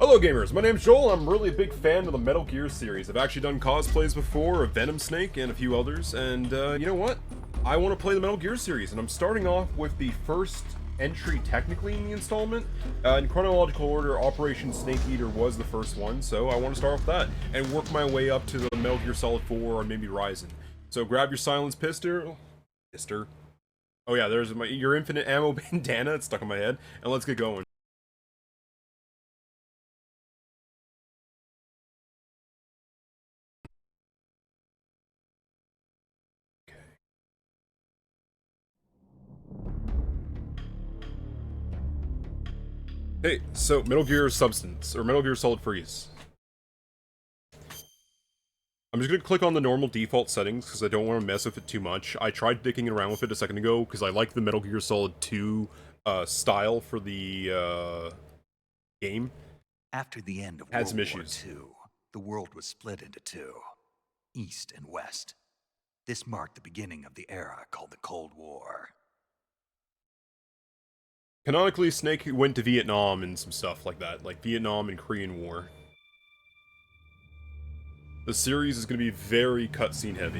Hello gamers, my name's Joel. I'm really a big fan of the Metal Gear series. I've actually done cosplays before of Venom Snake and a few others, and you know what? I want to play the Metal Gear series, and I'm starting off with the first entry technically in the installment. In chronological order, Operation Snake Eater was the first one, so I want to start off with that, and work my way up to the Metal Gear Solid 4 or maybe Ryzen. So grab your silence pistol. Oh yeah, there's your infinite ammo bandana, it's stuck on my head, and let's get going. Hey, so Metal Gear Substance, or Metal Gear Solid Freeze. I'm just gonna click on the normal default settings, because I don't want to mess with it too much. I tried dicking around with it a second ago, because I like the Metal Gear Solid 2 style for the game. After the end of Had some World War issues. II, the world was split into two, East and West. This marked the beginning of the era called the Cold War. Canonically, Snake went to Vietnam and some stuff like that, like Vietnam and Korean War. The series is going to be very cutscene heavy.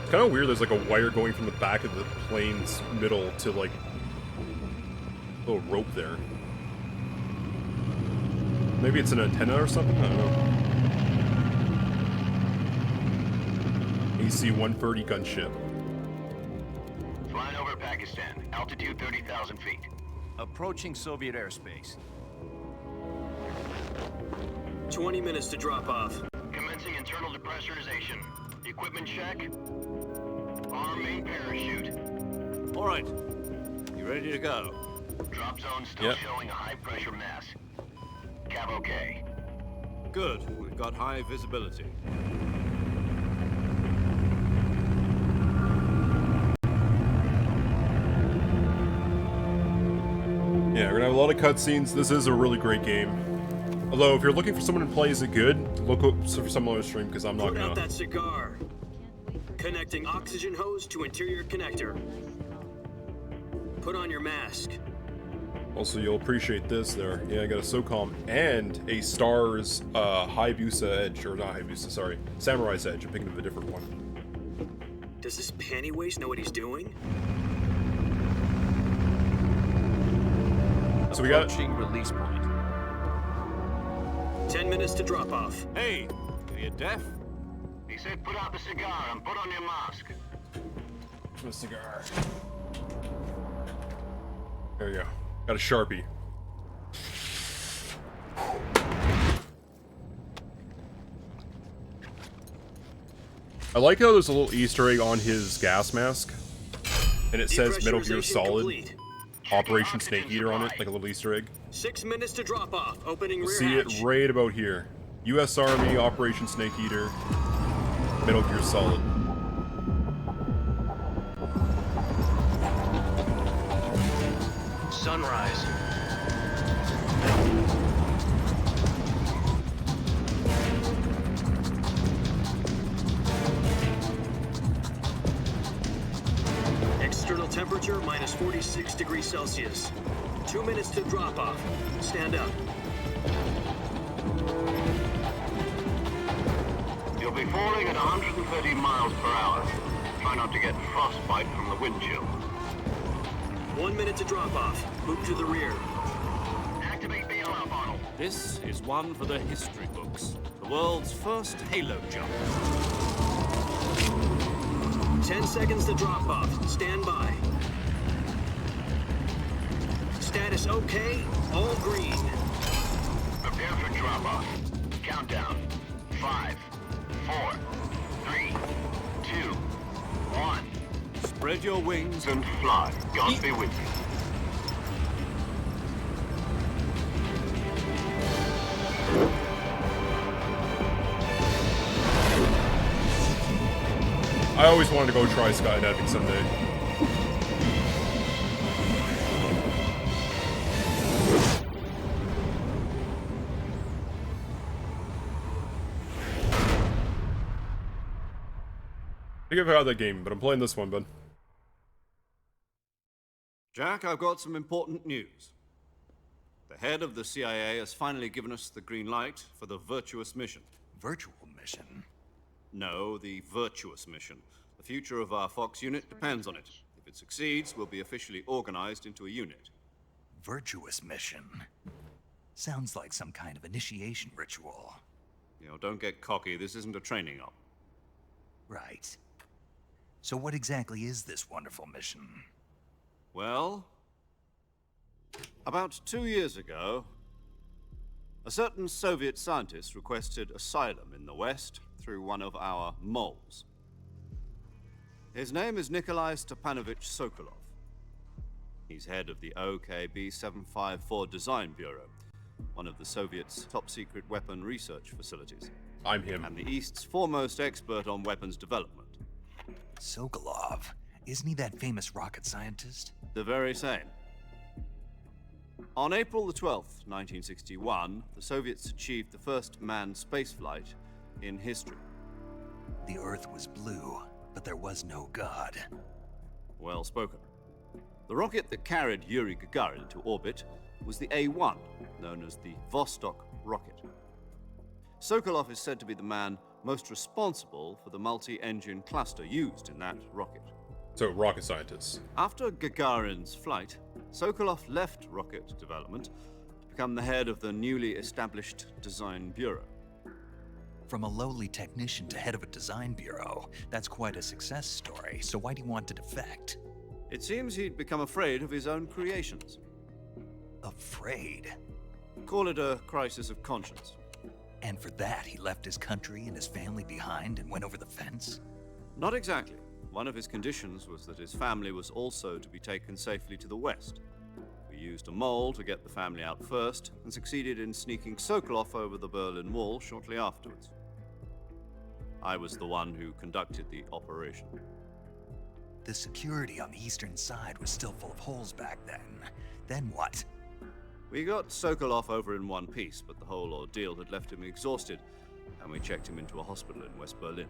It's kind of weird, there's like a wire going from the back of the plane's middle to like a little rope there. Maybe it's an antenna or something? I don't know. AC-130 gunship. Flying over Pakistan, altitude 30,000 feet. Approaching Soviet airspace. 20 minutes to drop off. Commencing internal depressurization. Equipment check. Arm main parachute. All right. You ready to go? Drop zone still showing a high pressure mass. Cav okay. Good. We've got high visibility. Yeah, we're gonna have a lot of cutscenes. This is a really great game. Although, if you're looking for someone who plays it good, look up for some other stream, because I'm not Put gonna... out that cigar. Connecting oxygen hose to interior connector. Put on your mask. Also, you'll appreciate this there. Yeah, I got a SOCOM and a STARS Hayabusa Edge, or not Hayabusa, sorry, Samurai's Edge. I'm picking up a different one. Does this pantywaist know what he's doing? So we got... Approaching release point. 10 minutes to drop off. Hey, are you deaf? He said put out the cigar and put on your mask. A cigar. There you go. Got a Sharpie. I like how there's a little Easter egg on his gas mask. And it says Metal Gear Solid. Complete. Operation Snake Eater on it, like a little Easter egg. 6 minutes to drop off. Opening rear See hatch. it right about here. U.S. Army, Operation Snake Eater, Metal Gear Solid. Sunrise. External temperature minus 46 degrees Celsius. 2 minutes to drop off. Stand up. You'll be falling at 130 miles per hour. Try not to get frostbite from the wind chill. 1 minute to drop off. Move to the rear. Activate BLR bottle. This is one for the history books. The world's first Halo jump. 10 seconds to drop off. Stand by. Status okay. All green. Prepare for drop off. Countdown. 5, 4, 3, 2, 1. Spread your wings And fly. God be with you. I always wanted to go try skydiving someday. I think I've had that game, but I'm playing this one, bud. Jack, I've got some important news. The head of the CIA has finally given us the green light for the Virtuous Mission. Virtual Mission? No, the Virtuous Mission. The future of our Fox unit depends on it. If it succeeds, we'll be officially organized into a unit. Virtuous Mission? Sounds like some kind of initiation ritual. You know, don't get cocky. This isn't a training op. Right. So what exactly is this wonderful mission? Well, about 2 years ago, a certain Soviet scientist requested asylum in the West through one of our moles. His name is Nikolai Stepanovich Sokolov. He's head of the OKB-754 Design Bureau, one of the Soviets' top-secret weapon research facilities. I'm him. And the East's foremost expert on weapons development. Sokolov? Isn't he that famous rocket scientist? The very same. On April the 12th, 1961, the Soviets achieved the first manned spaceflight in history. The Earth was blue, but there was no God. Well spoken. The rocket that carried Yuri Gagarin into orbit was the A1, known as the Vostok rocket. Sokolov is said to be the man most responsible for the multi-engine cluster used in that rocket. So, rocket scientists. After Gagarin's flight, Sokolov left rocket development to become the head of the newly established Design Bureau. From a lowly technician to head of a design bureau, that's quite a success story, so why do you want to defect? It seems he'd become afraid of his own creations. Afraid? Call it a crisis of conscience. And for that, he left his country and his family behind and went over the fence? Not exactly. One of his conditions was that his family was also to be taken safely to the West. We used a mole to get the family out first, and succeeded in sneaking Sokolov over the Berlin Wall shortly afterwards. I was the one who conducted the operation. The security on the eastern side was still full of holes back then. Then what? We got Sokolov over in one piece, but the whole ordeal had left him exhausted, and we checked him into a hospital in West Berlin.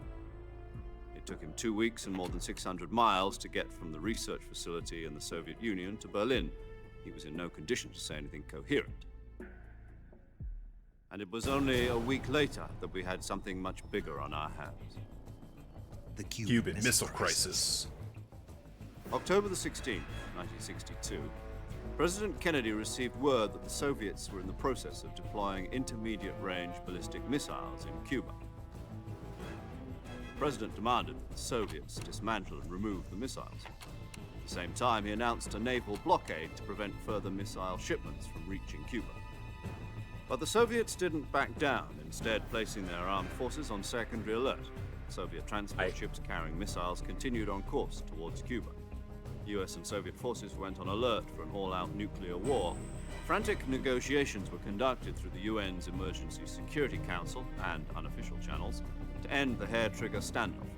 It took him 2 weeks and more than 600 miles to get from the research facility in the Soviet Union to Berlin. He was in no condition to say anything coherent. And it was only a week later that we had something much bigger on our hands. The Cuban Missile Crisis. October the 16th, 1962, President Kennedy received word that the Soviets were in the process of deploying intermediate-range ballistic missiles in Cuba. The President demanded that the Soviets dismantle and remove the missiles. At the same time, he announced a naval blockade to prevent further missile shipments from reaching Cuba. But the Soviets didn't back down, instead placing their armed forces on secondary alert. Soviet transport ships carrying missiles continued on course towards Cuba. US and Soviet forces went on alert for an all-out nuclear war. Frantic negotiations were conducted through the UN's Emergency Security Council and unofficial channels to end the hair-trigger standoff.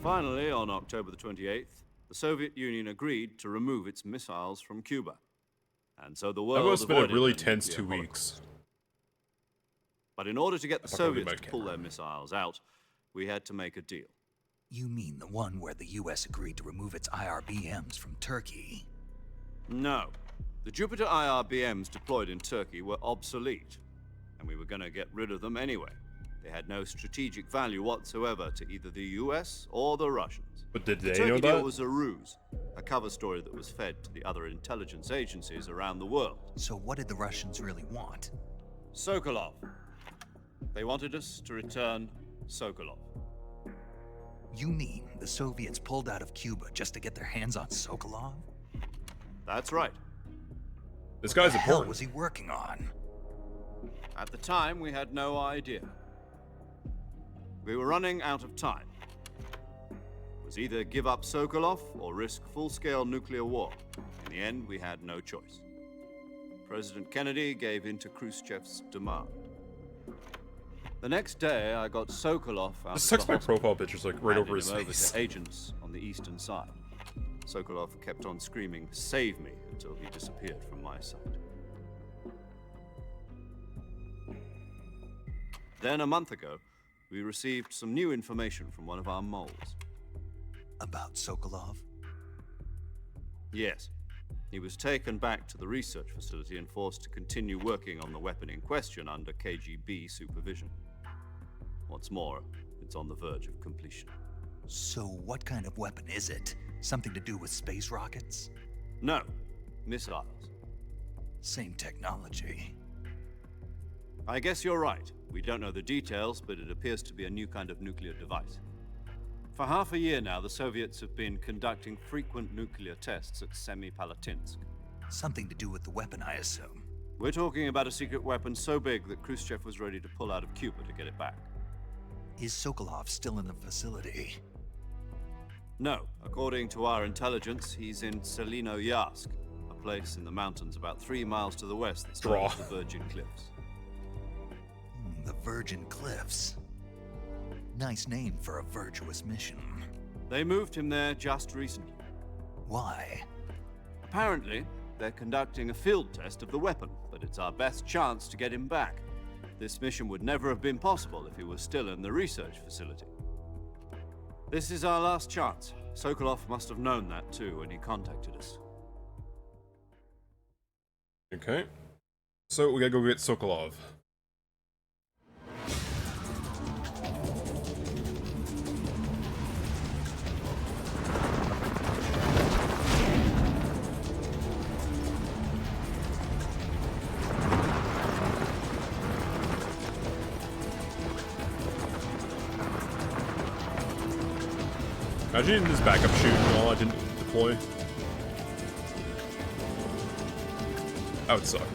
Finally, on October the 28th, the Soviet Union agreed to remove its missiles from Cuba. And so the world That must have been a avoided really a tense nuclear 2 weeks. holocaust. But in order to get the If I can read Soviets my to pull camera. their missiles out, we had to make a deal. You mean the one where the US agreed to remove its IRBMs from Turkey? No. The Jupiter IRBMs deployed in Turkey were obsolete, and we were going to get rid of them anyway. They had no strategic value whatsoever to either the US or the Russians. But did The they Turkey know deal that? was a ruse, a cover story that was fed to the other intelligence agencies around the world. So what did the Russians really want? Sokolov. They wanted us to return Sokolov. You mean the Soviets pulled out of Cuba just to get their hands on Sokolov? That's right. This guy's What the hell important. was he working on? At the time, we had no idea. We were running out of time. It was either give up Sokolov or risk full-scale nuclear war. In the end, we had no choice. President Kennedy gave in to Khrushchev's demand. The next day, I got Sokolov out This of sucks the my hospital, profile picture's like right handing over his him face. to agents on the eastern side. Sokolov kept on screaming, "Save me," until he disappeared from my sight. Then a month ago, we received some new information from one of our moles. About Sokolov? Yes. He was taken back to the research facility and forced to continue working on the weapon in question under KGB supervision. What's more, it's on the verge of completion. So what kind of weapon is it? Something to do with space rockets? No, missiles. Same technology. I guess you're right. We don't know the details, but it appears to be a new kind of nuclear device. For half a year now, the Soviets have been conducting frequent nuclear tests at Semipalatinsk. Something to do with the weapon, I assume. We're talking about a secret weapon so big that Khrushchev was ready to pull out of Cuba to get it back. Is Sokolov still in the facility? No. According to our intelligence, he's in Selino-Yarsk, a place in the mountains about 3 miles to the west that's known as the Virgin Cliffs. The Virgin Cliffs. Nice name for a virtuous mission. They moved him there just recently. Why? Apparently, they're conducting a field test of the weapon, but it's our best chance to get him back. This mission would never have been possible if he was still in the research facility. This is our last chance. Sokolov must have known that too when he contacted us. Okay. So we gotta go get Sokolov. Imagine this backup shooting while I didn't deploy. That would suck.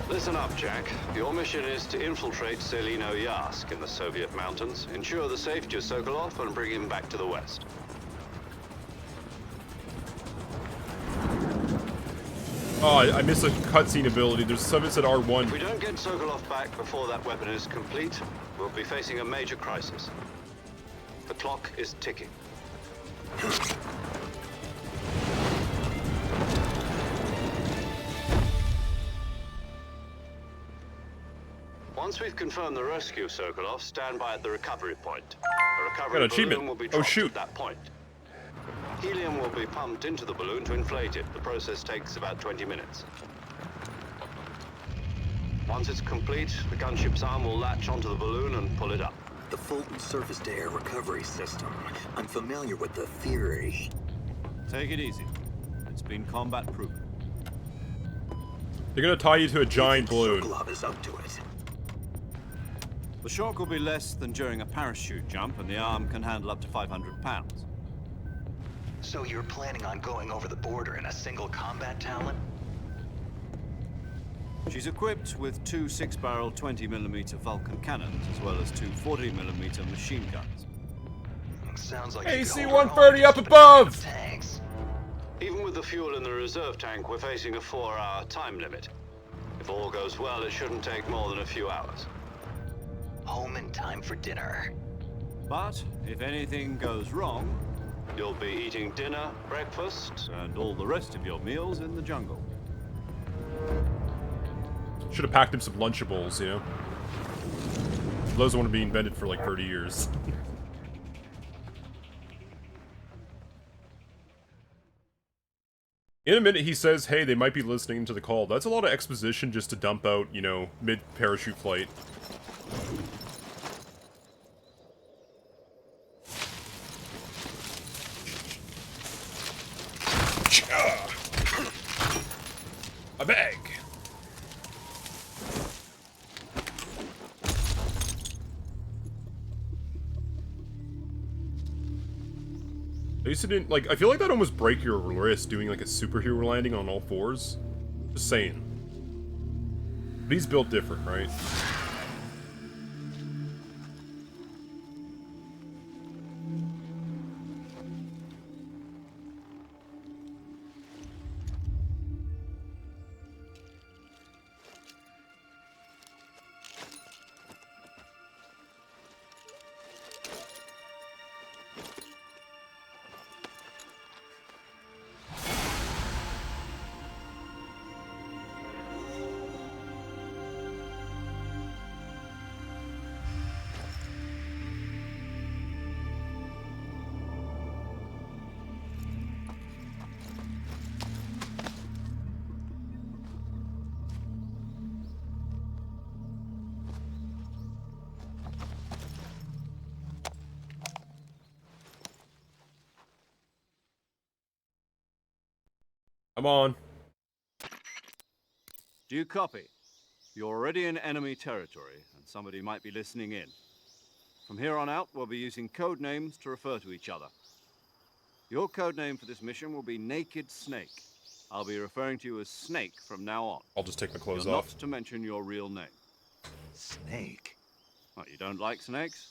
Listen up, Jack. Your mission is to infiltrate Selino-Yarsk in the Soviet mountains, ensure the safety of Sokolov, and bring him back to the west. Oh, I missed a cutscene ability. There's some that's at R1. If we don't get Sokolov back before that weapon is complete, we'll be facing a major crisis. The clock is ticking. Once we've confirmed the rescue of Sokolov, stand by at the recovery point. A recovery Got an achievement. balloon will be Oh, dropped shoot. at that point. Helium will be pumped into the balloon to inflate it. The process takes about 20 minutes. Once it's complete, the gunship's arm will latch onto the balloon and pull it up. The Fulton surface-to-air recovery system. I'm familiar with the theory. Take it easy. It's been combat-proof. They're gonna tie you to a giant balloon. Sokolov is up to it. The shock will be less than during a parachute jump, and the arm can handle up to 500 pounds. So you're planning on going over the border in a single combat talent? She's equipped with 2 6-barrel 20mm Vulcan cannons, as well as 2 40mm machine guns. Sounds like AC-130 up above! Tanks. Even with the fuel in the reserve tank, we're facing a 4-hour time limit. If all goes well, it shouldn't take more than a few hours. Home in time for dinner. But if anything goes wrong, You'll be eating dinner, breakfast, and all the rest of your meals in the jungle. Should have packed him some Lunchables, you know? Those want to be invented for like 30 years. In a minute, he says, hey, they might be listening to the call. That's a lot of exposition just to dump out, you know, mid-parachute flight. A bag! I used to didn't, like, I feel like that almost break your wrist doing, like, a superhero landing on all fours. Just saying. But he's built different, right? I'm on. Do you copy? You're already in enemy territory, and somebody might be listening in. From here on out, we'll be using code names to refer to each other. Your code name for this mission will be Naked Snake. I'll be referring to you as Snake from now on. I'll just take my clothes You're off. not to mention your real name. Snake? What, you don't like snakes?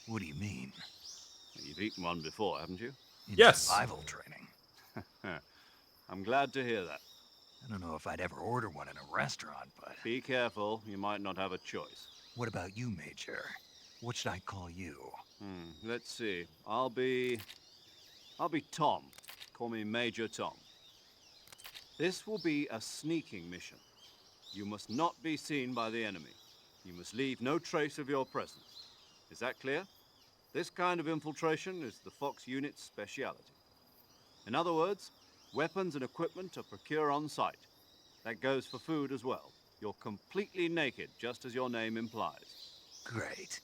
What do you mean? You've eaten one before, haven't you? In Yes. survival training. I'm glad to hear that. I don't know if I'd ever order one in a restaurant, but... Be careful, you might not have a choice. What about you, Major? What should I call you? Let's see. I'll be Tom. Call me Major Tom. This will be a sneaking mission. You must not be seen by the enemy. You must leave no trace of your presence. Is that clear? This kind of infiltration is the Fox unit's speciality. In other words, weapons and equipment are procured on site. That goes for food as well. You're completely naked, just as your name implies. Great.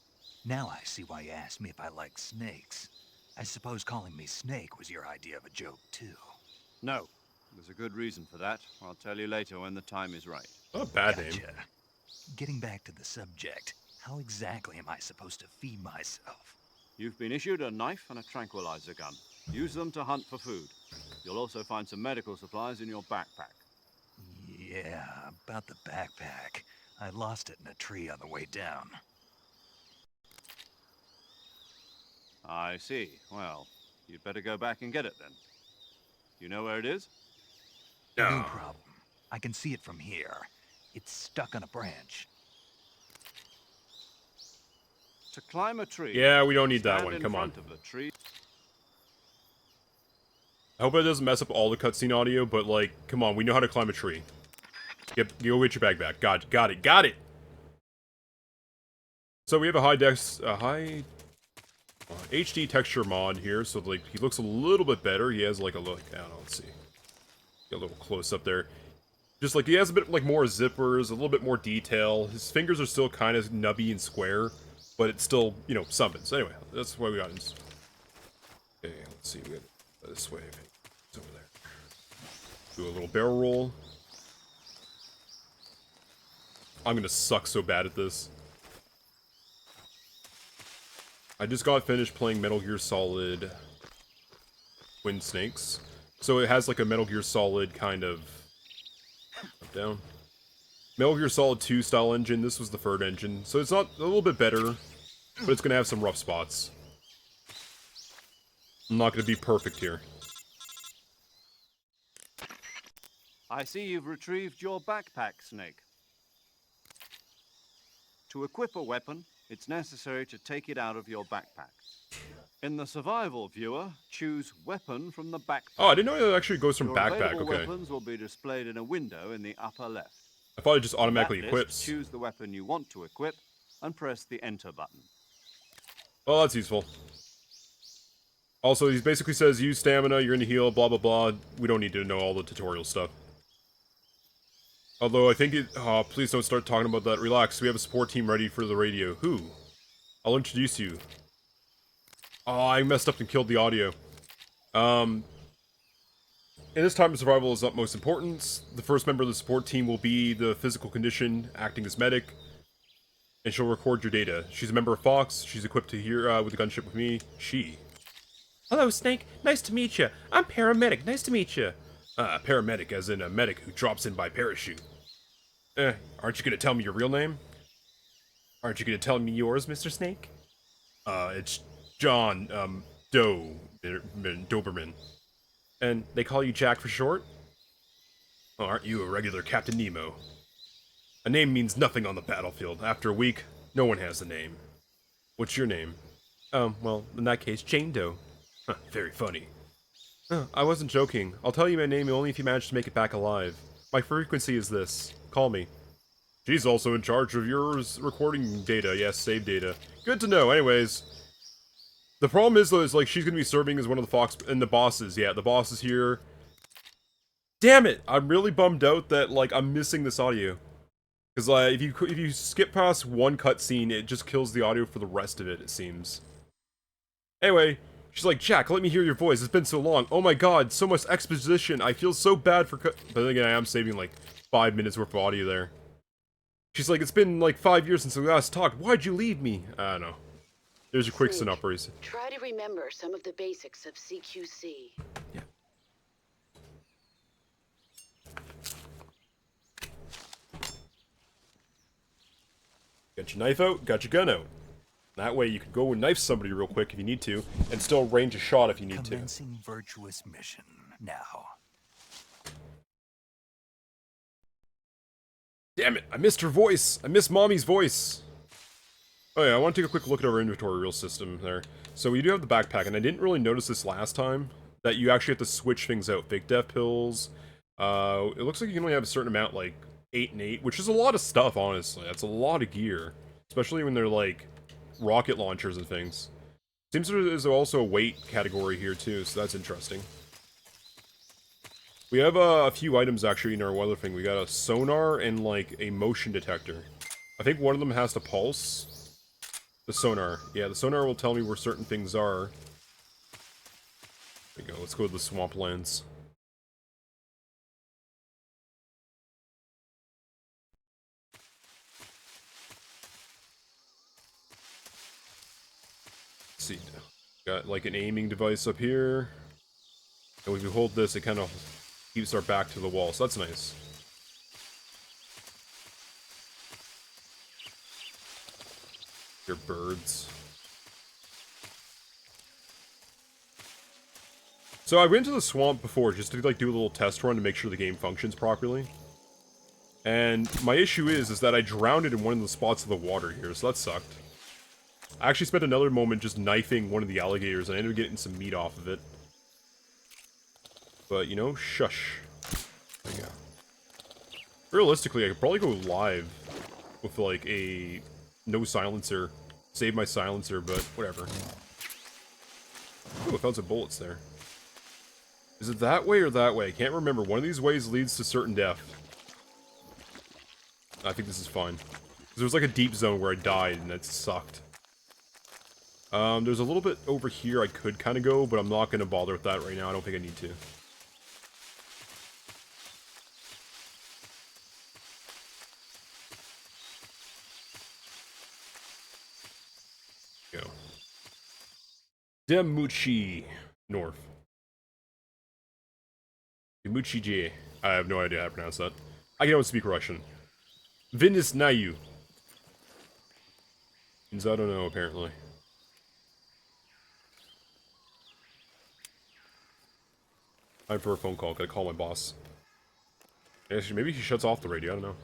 Now I see why you asked me if I like snakes. I suppose calling me Snake was your idea of a joke, too. No. There's a good reason for that. I'll tell you later when the time is right. Not a bad name. Gotcha. Getting back to the subject, how exactly am I supposed to feed myself? You've been issued a knife and a tranquilizer gun. Use them to hunt for food. You'll also find some medical supplies in your backpack. Yeah, about the backpack. I lost it in a tree on the way down. I see. Well, you'd better go back and get it then. You know where it is? No problem. I can see it from here. It's stuck on a branch. To climb a tree. Yeah, we don't need that stand one. in Come on. front of a tree. I hope it doesn't mess up all the cutscene audio, but like, come on, we know how to climb a tree. Yep, go get your bag back. Got it. So we have a high HD texture mod here, so like he looks a little bit better. He has like a look. I don't know. Let's see. Get a little close up there. Just like he has a bit like more zippers, a little bit more detail. His fingers are still kind of nubby and square, but it's still, you know, something. So anyway, that's why we got it. Okay, let's see. We got this way. It's over there. Do a little barrel roll. I'm gonna suck so bad at this. I just got finished playing Metal Gear Solid Twin Snakes. So it has like a Metal Gear Solid kind of... Up, down. Metal Gear Solid 2 style engine. This was the third engine. So it's not a little bit better, but it's gonna have some rough spots. I'm not gonna be perfect here. I see you've retrieved your backpack, Snake. To equip a weapon, it's necessary to take it out of your backpack. In the survival viewer, choose weapon from the backpack. Oh, I didn't know it actually goes from Your backpack, available okay. weapons will be displayed in a window in the upper left. I thought it just From automatically that list, equips. choose the weapon you want to equip and press the enter button. Oh, that's useful. Also, he basically says, use stamina, you're gonna heal, blah blah blah. We don't need to know all the tutorial stuff. Although, I think it... Oh, please don't start talking about that. Relax, we have a support team ready for the radio. Who? I'll introduce you. Oh, I messed up and killed the audio. In this time of survival is of utmost importance. The first member of the support team will be the physical condition, acting as medic. And she'll record your data. She's a member of Fox. She's equipped to hear with a gunship with me. She. Hello, Snake. Nice to meet you. I'm paramedic. Nice to meet you. Paramedic, as in a medic who drops in by parachute. Aren't you gonna tell me your real name? Aren't you gonna tell me yours, Mr. Snake? It's John, Doberman. And they call you Jack for short? Oh, aren't you a regular Captain Nemo? A name means nothing on the battlefield. After a week, no one has a name. What's your name? Well, in that case, Jane Doe. Huh, very funny. I wasn't joking. I'll tell you my name only if you manage to make it back alive. My frequency is this. Call me. She's also in charge of yours recording data. Yes, save data. Good to know. Anyways, the problem is, though, is like she's gonna be serving as one of the Fox and the bosses. Yeah, the boss is here. Damn it! I'm really bummed out that like I'm missing this audio. Because if you skip past one cutscene, it just kills the audio for the rest of it. It seems. Anyway, She's like, Jack, let me hear your voice. It's been so long. Oh my god, so much exposition. I feel so bad for But then again, I am saving like 5 minutes worth of audio there. She's like, it's been like 5 years since we last talked. Why'd you leave me? I don't know. There's your quick synopsis. Try to remember some of the basics of CQC. Yeah. Got your knife out, got your gun out. That way you can go and knife somebody real quick if you need to, and still range a shot if you need to. Commencing Virtuous Mission now. Damn it, I missed her voice. I missed Mommy's voice. Oh yeah, I want to take a quick look at our inventory real system there. So we do have the backpack, and I didn't really notice this last time, that you actually have to switch things out. Fake death pills. It looks like you can only have a certain amount, like 8 and 8, which is a lot of stuff, honestly. That's a lot of gear. Especially when they're like rocket launchers and things. Seems there is also a weight category here too, so that's interesting. We have a few items actually in our weather thing. We got a sonar and like a motion detector. I think one of them has to pulse. The sonar. Yeah, the sonar will tell me where certain things are. There we go, let's go to the swamplands. Let's see. Got like an aiming device up here. And when we hold this, it kind of keeps our back to the wall, so that's nice. Your birds. So I went to the swamp before just to like do a little test run to make sure the game functions properly. And my issue is that I drowned it in one of the spots of the water here, so that sucked. I actually spent another moment just knifing one of the alligators and I ended up getting some meat off of it. But, you know, shush. There you go. Realistically, I could probably go live with like a no silencer. Save my silencer, but whatever. Ooh, I found some bullets there. Is it that way or that way? I can't remember. One of these ways leads to certain death. I think this is fine. There was like a deep zone where I died and that sucked. There's a little bit over here I could kind of go, but I'm not going to bother with that right now. I don't think I need to. Go. Demuchi North. Demuchi J. I have no idea how to pronounce that. I can only speak Russian. Vinis Nayu. Means I don't know, apparently. Time for a phone call. Gotta call my boss. Actually, maybe he shuts off the radio. I don't know.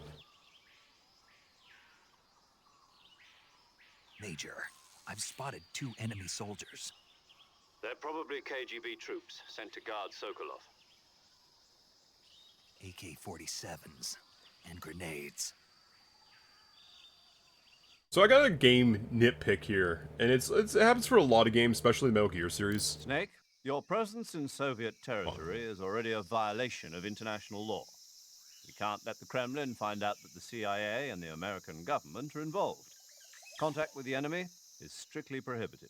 Major, I've spotted 2 enemy soldiers. They're probably KGB troops sent to guard Sokolov. AK-47s and grenades. So I got a game nitpick here, and it happens for a lot of games, especially the Metal Gear series. Snake, your presence in Soviet territory is already a violation of international law. We can't let the Kremlin find out that the CIA and the American government are involved. Contact with the enemy is strictly prohibited.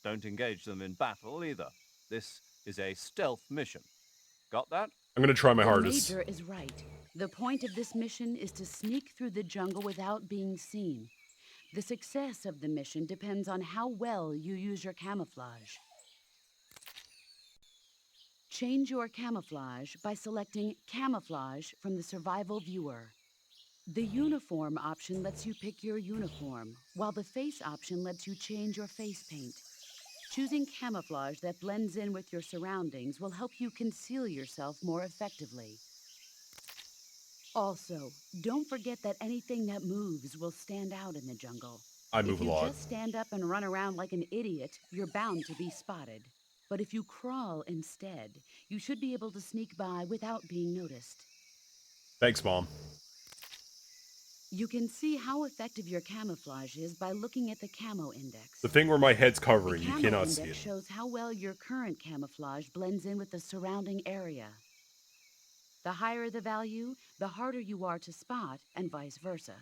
Don't engage them in battle either. This is a stealth mission. Got that? I'm gonna try my hardest. The Major is right. The point of this mission is to sneak through the jungle without being seen. The success of the mission depends on how well you use your camouflage. Change your camouflage by selecting Camouflage from the Survival Viewer. The Uniform option lets you pick your uniform, while the Face option lets you change your face paint. Choosing camouflage that blends in with your surroundings will help you conceal yourself more effectively. Also, don't forget that anything that moves will stand out in the jungle. I move a lot. If you just stand up and run around like an idiot, you're bound to be spotted. But if you crawl instead, you should be able to sneak by without being noticed. Thanks, Mom. You can see how effective your camouflage is by looking at the camo index. The thing where my head's covering, The you camo cannot see index it. shows how well your current camouflage blends in with the surrounding area. The higher the value, the harder you are to spot, and vice versa.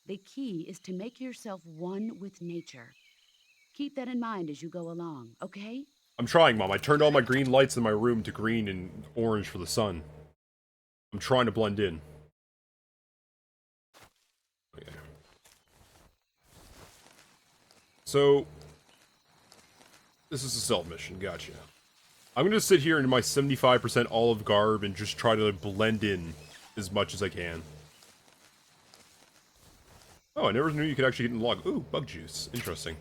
The key is to make yourself one with nature. Keep that in mind as you go along, okay? I'm trying, Mom. I turned all my green lights in my room to green and orange for the sun. I'm trying to blend in. Okay. So, this is a stealth mission. Gotcha. I'm gonna sit here in my 75% olive garb and just try to blend in as much as I can. Oh, I never knew you could actually get in the log. Ooh, bug juice. Interesting.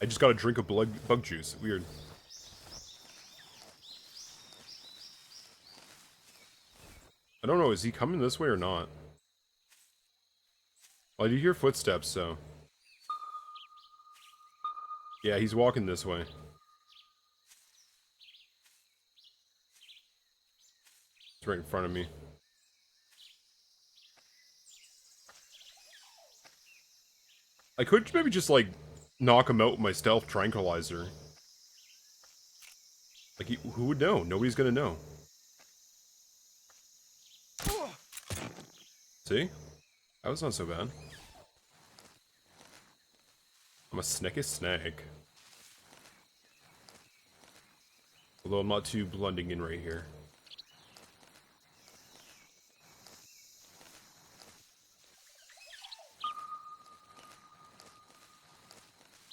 I just got a drink of bug juice. Weird. I don't know, is he coming this way or not? Well, I do hear footsteps, so... Yeah, he's walking this way. It's right in front of me. I could maybe just, like, knock him out with my stealth tranquilizer. Like, who would know? Nobody's gonna know. See? That was not so bad. I'm a sneaky snake. Although I'm not too blending in right here.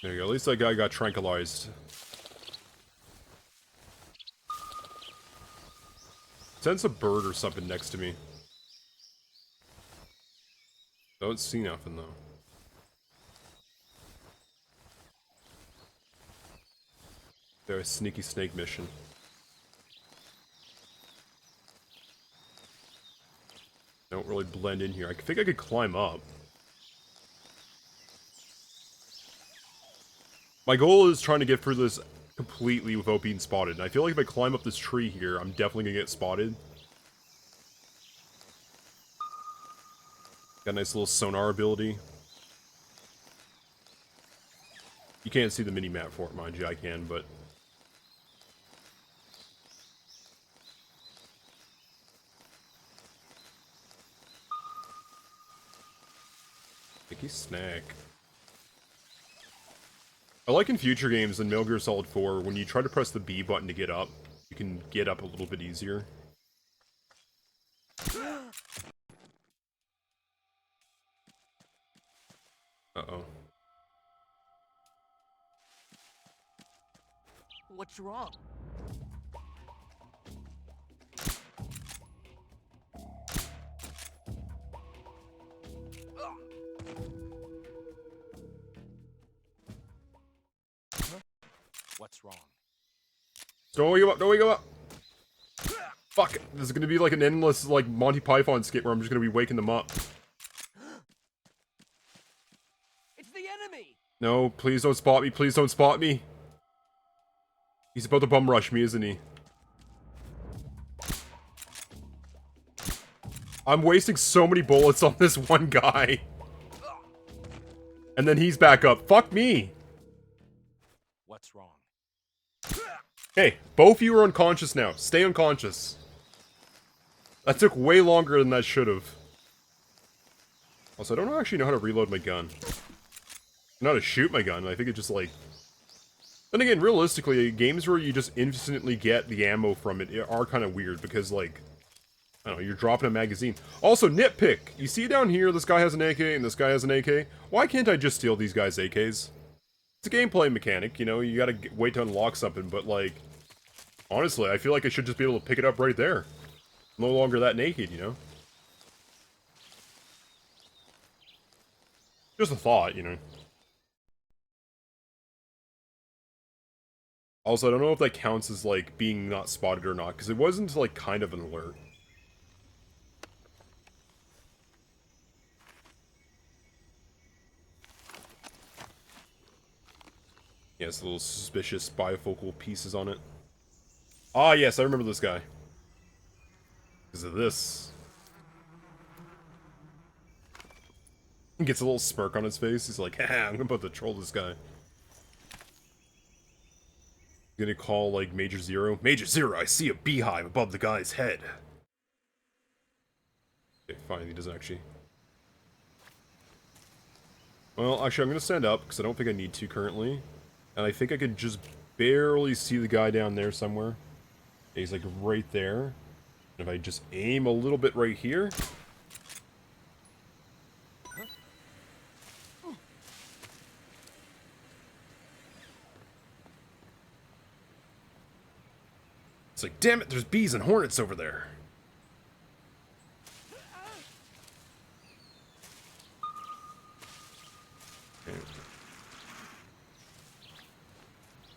There you go, at least that guy got tranquilized. Sense a bird or something next to me. Don't see nothing though. They're a sneaky snake mission. Don't really blend in here. I think I could climb up. My goal is trying to get through this completely without being spotted. And I feel like if I climb up this tree here, I'm definitely gonna get spotted. Got a nice little sonar ability. You can't see the mini-map for it, mind you. I can, but... Sticky snack. I like in future games in Metal Gear Solid 4, when you try to press the B button to get up, you can get up a little bit easier. Uh-oh. What's wrong? What's wrong? Don't wake up! Don't wake up! Fuck! This is gonna be like an endless, like, Monty Python skit where I'm just gonna be waking them up. It's the enemy! No, please don't spot me, please don't spot me! He's about to bum rush me, isn't he? I'm wasting so many bullets on this one guy. And then he's back up. Fuck me! What's wrong? Hey, both of you are unconscious now. Stay unconscious. That took way longer than that should have. Also, I don't actually know how to reload my gun. I know how to shoot my gun. I think it just, like... Then again, realistically, games where you just instantly get the ammo from it are kind of weird, because, like... I don't know, you're dropping a magazine. Also, nitpick! You see down here, this guy has an AK, and this guy has an AK? Why can't I just steal these guys' AKs? It's a gameplay mechanic, you know, you gotta wait to unlock something, but, like... Honestly, I feel like I should just be able to pick it up right there. No longer that naked, you know? Just a thought, you know? Also, I don't know if that counts as, like, being not spotted or not, because it wasn't, like, kind of an alert. Yeah, it's little suspicious bifocal pieces on it. Ah, yes, I remember this guy. Because of this. He gets a little smirk on his face. He's like, haha, I'm about to troll this guy. Gonna call, like, Major Zero. Major Zero, I see a beehive above the guy's head. Okay, fine, he doesn't actually. Well, actually, I'm gonna stand up, because I don't think I need to currently. And I think I can just barely see the guy down there somewhere. He's like right there. And if I just aim a little bit right here. It's like, damn it, there's bees and hornets over there. Okay.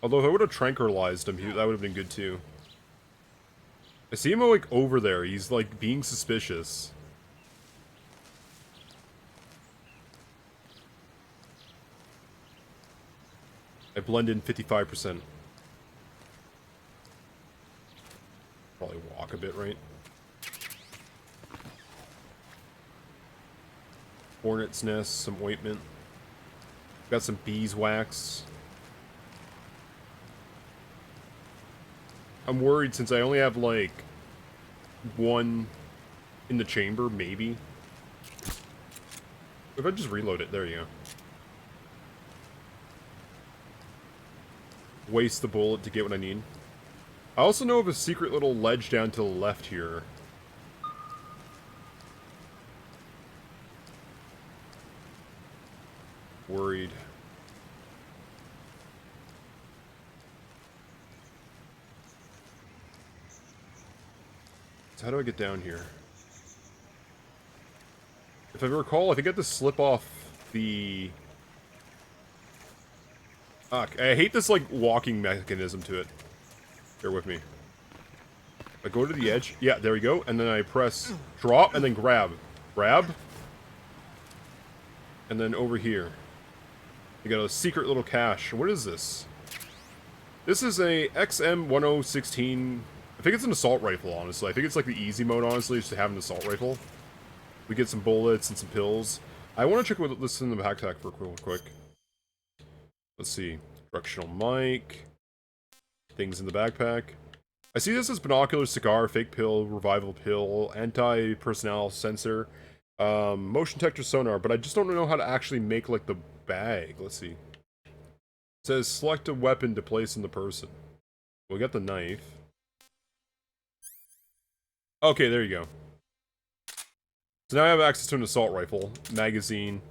Although if I would have tranquilized him, that would have been good too. I see him like over there. He's like being suspicious. I blend in 55%. Probably walk a bit, right? Hornet's nest, some ointment. Got some beeswax. I'm worried since I only have like one in the chamber, maybe. If I just reload it, there you go. Waste the bullet to get what I need. I also know of a secret little ledge down to the left here. Worried. So how do I get down here? If I recall, I think I have to slip off the... I hate this, like, walking mechanism to it. Bear with me. I go to the edge. Yeah, there we go. And then I press drop and then grab. Grab. And then over here. We got a secret little cache. What is this? This is a XM1016. I think it's an assault rifle, honestly. I think it's like the easy mode, honestly, just to have an assault rifle. We get some bullets and some pills. I want to check what this is in the backpack for real quick. Let's see. Directional mic. Things in the backpack. I see this as binocular, cigar, fake pill, revival pill, anti-personnel sensor, motion detector sonar, but I just don't know how to actually make, like, the bag. Let's see. It says select a weapon to place in the person. We got the knife. Okay, there you go. So now I have access to an assault rifle, magazine.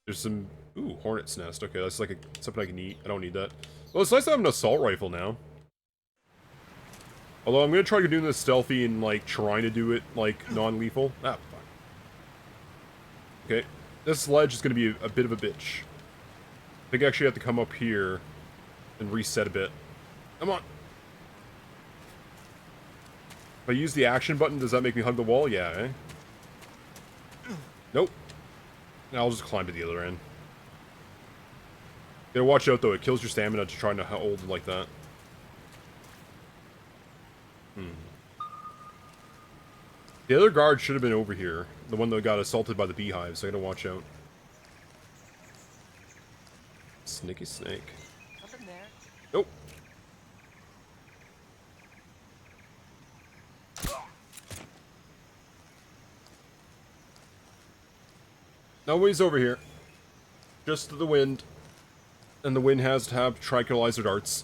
There's some... Ooh, hornet's nest. Okay, that's like something I can eat. I don't need that. Well, it's nice to have an assault rifle now. Although I'm going to try doing this stealthy and, like, trying to do it, like, non-lethal. Ah, fine. Okay. This ledge is going to be a bit of a bitch. I think I actually have to come up here and reset a bit. Come on. If I use the action button, does that make me hug the wall? Yeah, eh? Nope. Now I'll just climb to the other end. Gotta watch out, though. It kills your stamina to try to hold it like that. The other guard should have been over here. The one that got assaulted by the beehive, so I gotta watch out. Sneaky snake. Nothing there. Nope. Nobody's over here. Just the wind. And the wind has to have tranquilizer darts.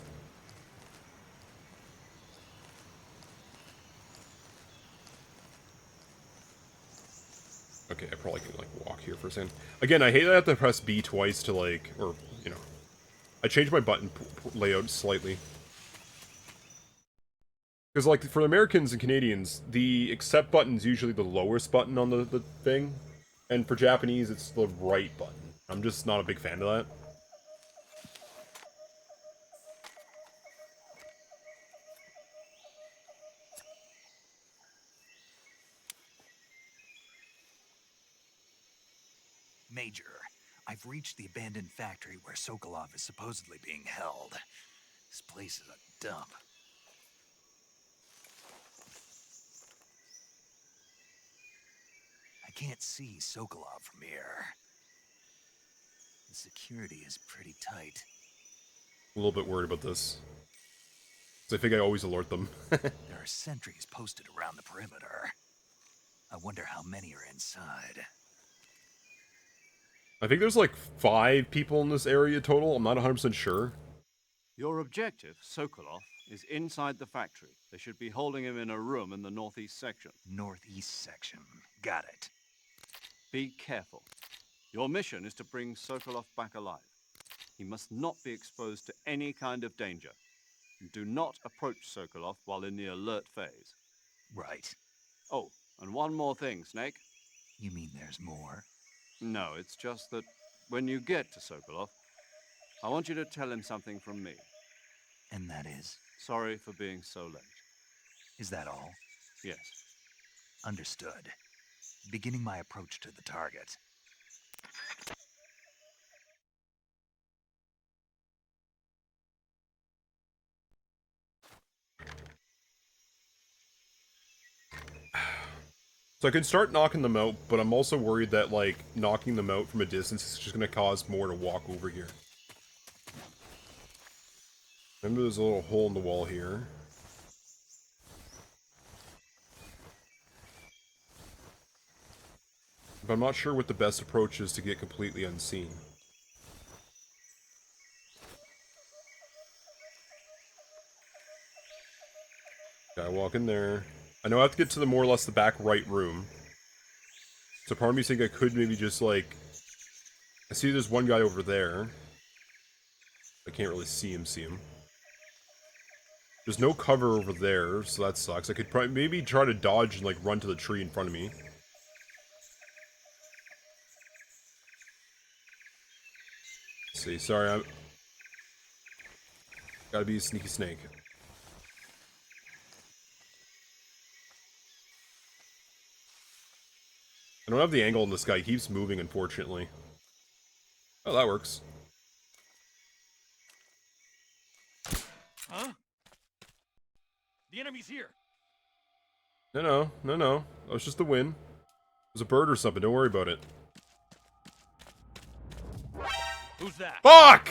Okay, I probably can, like, walk here for a second. Again, I hate that I have to press B twice to, like, or, you know. I changed my button layout slightly. Because, like, for Americans and Canadians, the accept button is usually the lowest button on the thing. And for Japanese, it's the right button. I'm just not a big fan of that. Major, I've reached the abandoned factory where Sokolov is supposedly being held. This place is a dump. I can't see Sokolov from here. The security is pretty tight. A little bit worried about this. Because I think I always alert them. There are sentries posted around the perimeter. I wonder how many are inside. I think there's like 5 people in this area total. I'm not 100% sure. Your objective, Sokolov, is inside the factory. They should be holding him in a room in the northeast section. Northeast section. Got it. Be careful. Your mission is to bring Sokolov back alive. He must not be exposed to any kind of danger. Do not approach Sokolov while in the alert phase. Right. Oh, and one more thing, Snake. You mean there's more? No, it's just that when you get to Sokolov, I want you to tell him something from me. And that is? Sorry for being so late. Is that all? Yes. Understood. Beginning my approach to the target. So I could start knocking them out, but I'm also worried that, like, knocking them out from a distance is just going to cause more to walk over here. Remember there's a little hole in the wall here. But I'm not sure what the best approach is to get completely unseen. Okay, I walk in there. I know I have to get to the more or less the back right room. So part of me thinks I could maybe just, like... I see there's one guy over there. I can't really see him. There's no cover over there, so that sucks. I could probably maybe try to dodge and, like, run to the tree in front of me. Let's see, sorry, I'm... Gotta be a sneaky snake. I don't have the angle on this guy. He keeps moving, unfortunately. Oh, that works. Huh? The enemy's here. No. That was just the wind. It was a bird or something. Don't worry about it. Who's that? Fuck!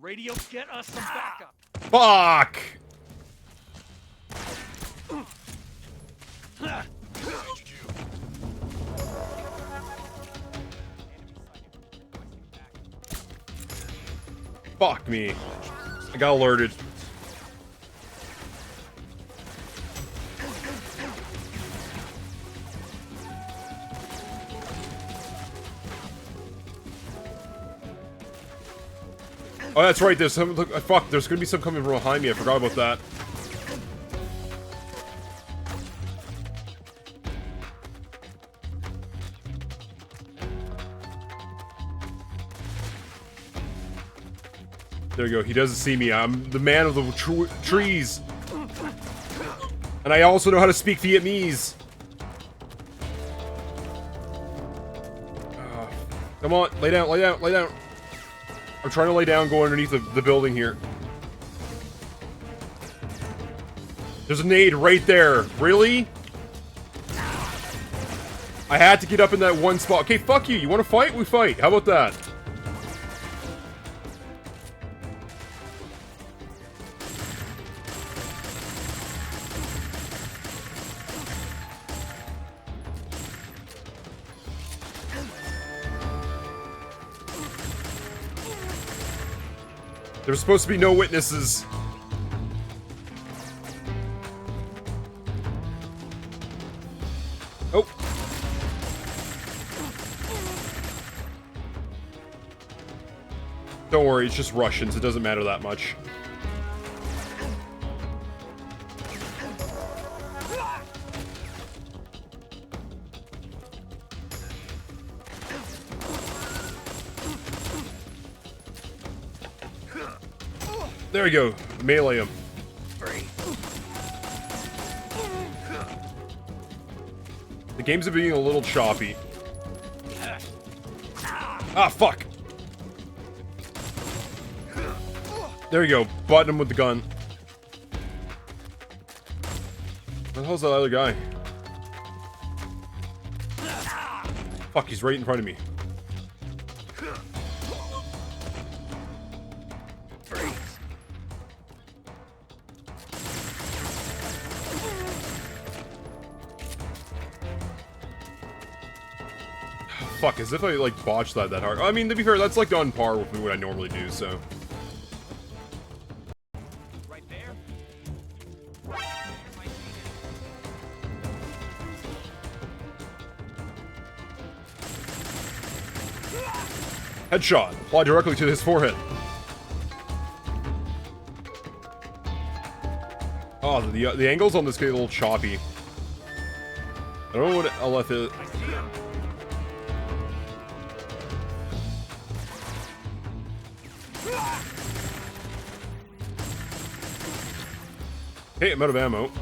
Radio, get us some backup. Fuck! Fuck me. I got alerted. Oh, that's right. There's some. Look, fuck. There's gonna be some coming from behind me. I forgot about that. There you go. He doesn't see me. I'm the man of the trees. And I also know how to speak Vietnamese. Come on. Lay down. I'm trying to lay down, go underneath the building here. There's a nade right there. Really? I had to get up in that one spot. Okay, fuck you. You want to fight? We fight. How about that? There's supposed to be no witnesses. Oh. Don't worry, it's just Russians. It doesn't matter that much. There we go. Melee him. The games are being a little choppy. Ah, fuck. There you go. Button him with the gun. Where the hell's that other guy? Fuck, he's right in front of me. Fuck, as if I, like, botched that hard. I mean, to be fair, that's, like, on par with what I normally do, so... Headshot. Apply directly to his forehead. Oh, the angles on this get a little choppy. I don't know what LF is. Hey, I'm out of ammo.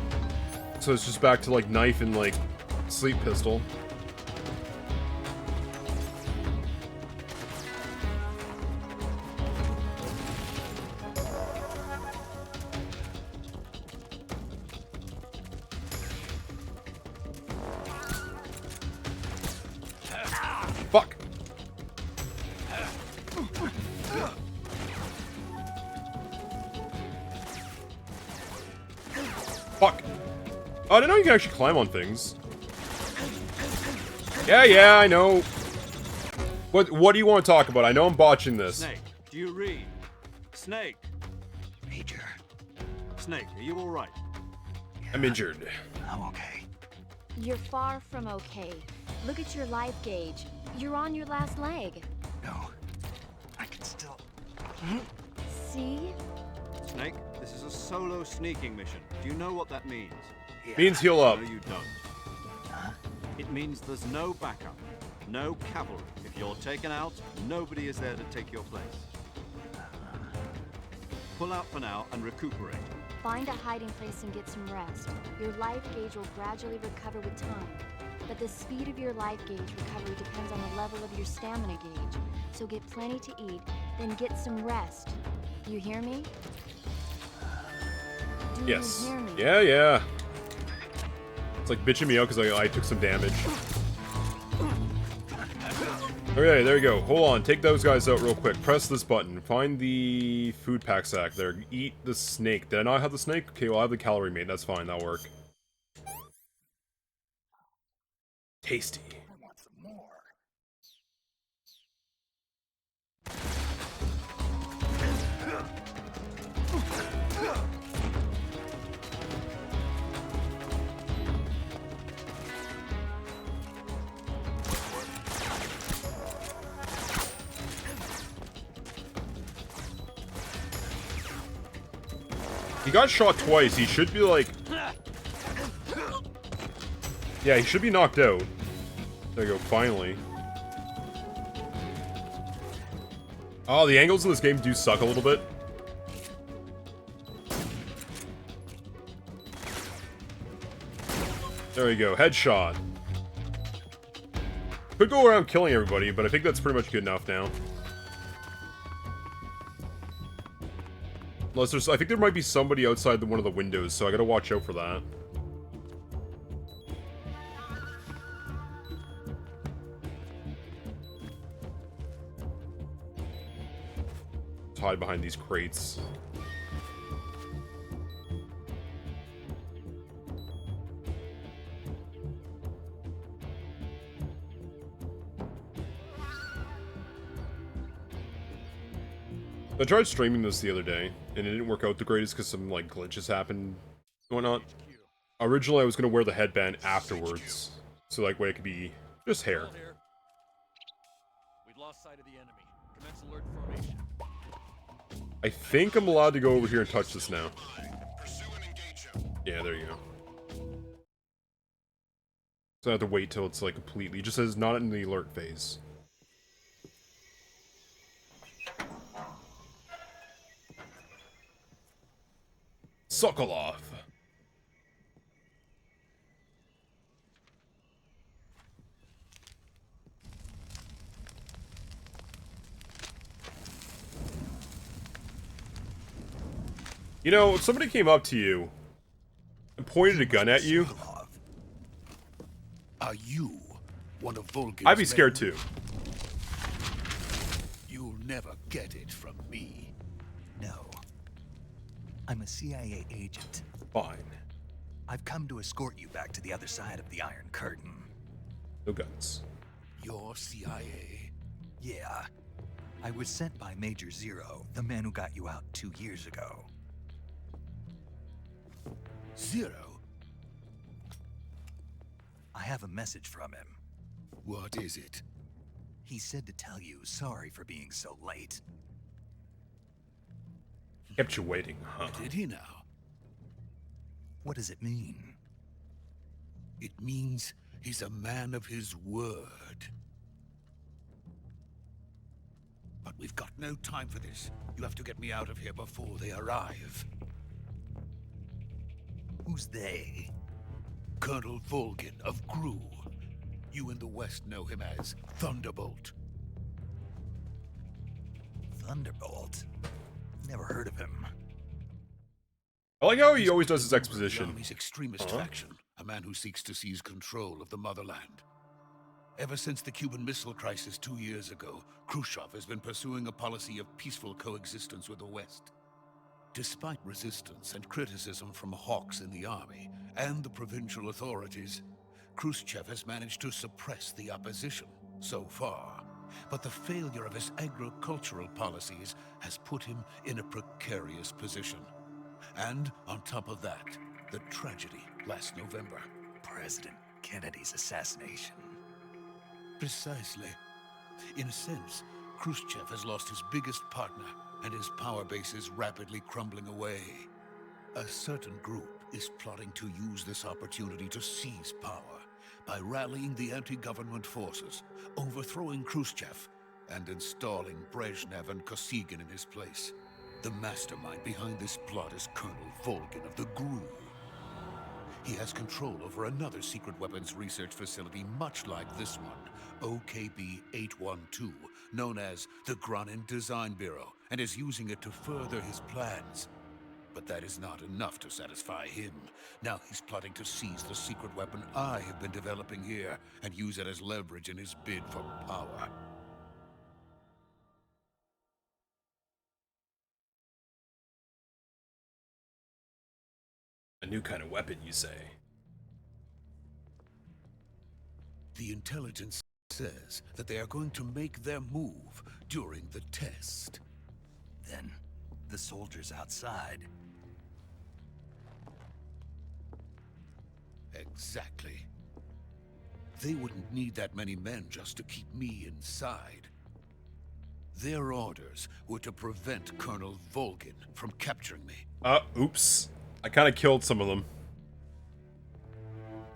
So it's just back to like knife and like sleep pistol. Fuck. Fuck. Oh, I didn't know you can actually climb on things. Yeah, I know. What do you want to talk about? I know I'm botching this. Snake, do you read? Snake. Major, Snake, are you alright? I'm injured. I'm okay. You're far from okay. Look at your life gauge. You're on your last leg. No, I can still... See? Snake, this is a solo sneaking mission. Do you know what that means? Yeah. Means heal up. No, you don't. It means there's no backup, no cavalry. If you're taken out, nobody is there to take your place. Pull out for now and recuperate. Find a hiding place and get some rest. Your life gauge will gradually recover with time. But the speed of your life gauge recovery depends on the level of your stamina gauge. So get plenty to eat, then get some rest. You hear me? Do Yes. you hear me? Yeah. It's like bitching me out because I took some damage. Okay, there you go. Hold on, take those guys out real quick. Press this button. Find the food pack sack there. Eat the snake. Did I not have the snake? Okay, well I have the calorie mate. That's fine, that'll work. Tasty. I want some more. He got shot twice. He should be like... Yeah, he should be knocked out. There you go, finally. Oh, the angles in this game do suck a little bit. There we go, headshot. Could go around killing everybody, but I think that's pretty much good enough now. Unless there's, I think there might be somebody outside one of the windows, so I gotta watch out for that. Hide behind these crates. I tried streaming this the other day, and it didn't work out the greatest because some, like, glitches happened and whatnot. Originally, I was going to wear the headband afterwards, so, like, way it could be just hair. We've lost sight of the enemy. Commence alert formation. I think I'm allowed to go over here and touch this now. Yeah, there you go. So I have to wait till it's, like, completely... It just says not in the alert phase. Sokolov. You know, if somebody came up to you and pointed a gun at you, are you one of Volgin's I'd be scared men? too. You'll never get it from me. No. I'm a CIA agent. Fine. I've come to escort you back to the other side of the Iron Curtain. No guns. You're CIA? Yeah. I was sent by Major Zero, the man who got you out 2 years ago. Zero? I have a message from him. What is it? He said to tell you sorry for being so late. Kept you waiting, huh? Did he now? What does it mean? It means he's a man of his word. But we've got no time for this. You have to get me out of here before they arrive. Who's they? Colonel Volgin of Gru. You in the West know him as Thunderbolt. Thunderbolt? Never heard of him. I like how he always does his The exposition. Army's extremist faction, a man who seeks to seize control of the motherland. Ever since the Cuban Missile Crisis 2 years ago, Khrushchev has been pursuing a policy of peaceful coexistence with the West. Despite resistance and criticism from hawks in the army and the provincial authorities, Khrushchev has managed to suppress the opposition so far. But the failure of his agricultural policies has put him in a precarious position. And on top of that, the tragedy last November. President Kennedy's assassination. Precisely. In a sense, Khrushchev has lost his biggest partner, and his power base is rapidly crumbling away. A certain group is plotting to use this opportunity to seize power by rallying the anti-government forces, overthrowing Khrushchev, and installing Brezhnev and Kosygin in his place. The mastermind behind this plot is Colonel Volgin of the GRU. He has control over another secret weapons research facility much like this one, OKB-812, known as the Granin Design Bureau, and is using it to further his plans. But that is not enough to satisfy him. Now he's plotting to seize the secret weapon I have been developing here and use it as leverage in his bid for power. A new kind of weapon, you say? The intelligence says that they are going to make their move during the test. Then, the soldiers outside. Exactly. They wouldn't need that many men just to keep me inside. Their orders were to prevent Colonel Volgin from capturing me. Oops. I kind of killed some of them.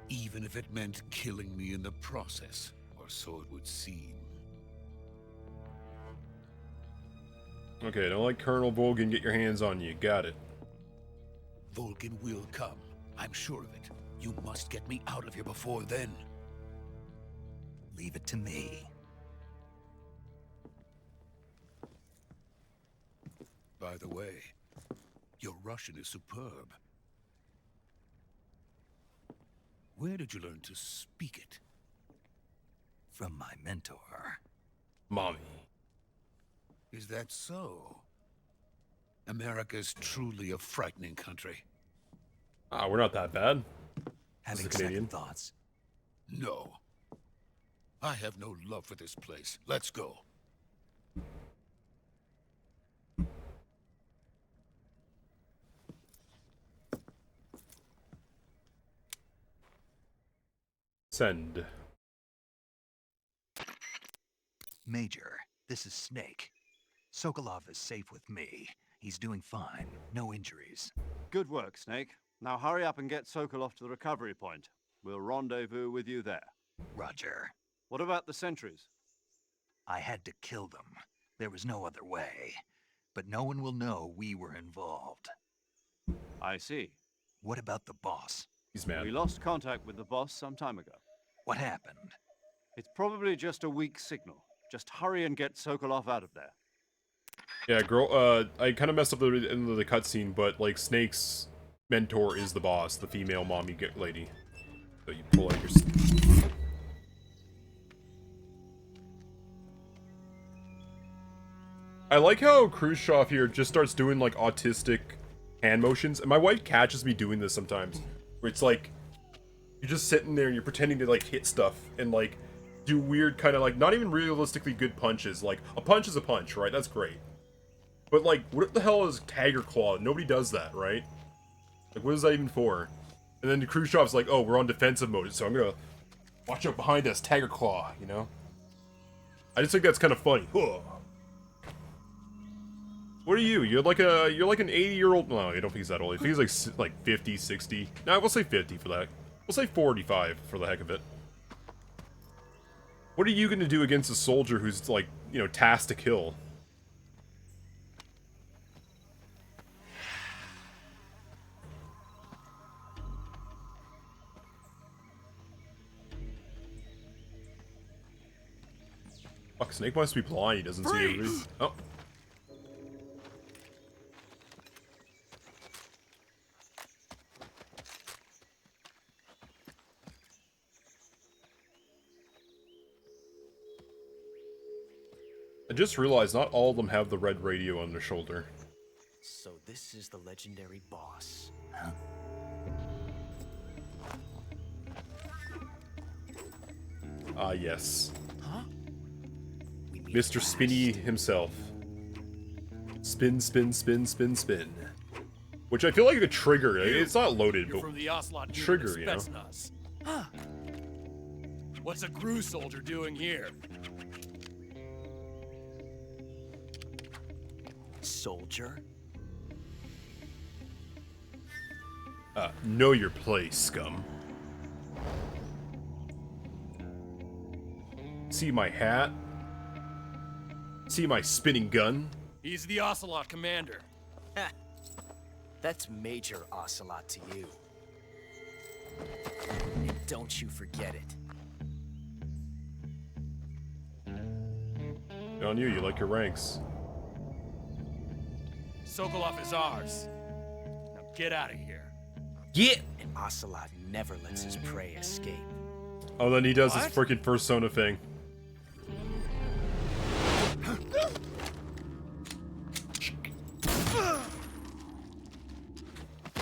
Even if it meant killing me in the process, or so it would seem. Okay, don't let Colonel Volgin get your hands on you. Got it. Volgin will come. I'm sure of it. You must get me out of here before then. Leave it to me. By the way, your Russian is superb. Where did you learn to speak it? From my mentor. Mommy. Is that so? America's truly a frightening country. We're not that bad. Having Canadian second thoughts. No. I have no love for this place. Let's go. Send. Major, this is Snake. Sokolov is safe with me. He's doing fine. No injuries. Good work, Snake. Now hurry up and get Sokolov to the recovery point. We'll rendezvous with you there. Roger. What about the sentries? I had to kill them. There was no other way. But no one will know we were involved. I see. What about the boss? He's mad. We lost contact with the boss some time ago. What happened? It's probably just a weak signal. Just hurry and get Sokolov out of there. Yeah, girl, I kind of messed up the end of the cutscene, but, like, Snake's mentor is the boss, the female mommy lady. So you pull out your... I like how Khrushchev here just starts doing, like, autistic hand motions, and my wife catches me doing this sometimes, where it's like, you're just sitting there and you're pretending to, like, hit stuff, and, like, do weird kind of, like, not even realistically good punches. Like, a punch is a punch, right? That's great. But, like, what the hell is Tiger Claw? Nobody does that, right? Like, what is that even for? And then Khrushchev's like, oh, we're on defensive mode, so I'm gonna watch out behind us, Tiger Claw, you know? I just think that's kind of funny. Huh. What are you? You're like an 80-year-old. No, I don't think he's that old. I think he's like 50, 60. No, we'll say 50 for that. We'll say 45 for the heck of it. What are you gonna do against a soldier who's like, you know, tasked to kill? Fuck, Snake must be blind. He doesn't see everybody. Oh. I just realized not all of them have the red radio on their shoulder. So this is the legendary boss. Ah, yes. Huh? Mr. Spinny himself. Spin, spin, spin, spin, spin. Which I feel like a trigger. It's not loaded, but from the Ocelot trigger, you know. Huh. What's a GRU soldier doing here? Soldier? Know your place, scum. See my hat? See my spinning gun? He's the Ocelot commander. That's Major Ocelot to you. And don't you forget it. Good on you, you like your ranks. Sokolov is ours. Now get out of here. Get! And Ocelot never lets his prey escape. Oh, then he does his freaking persona thing.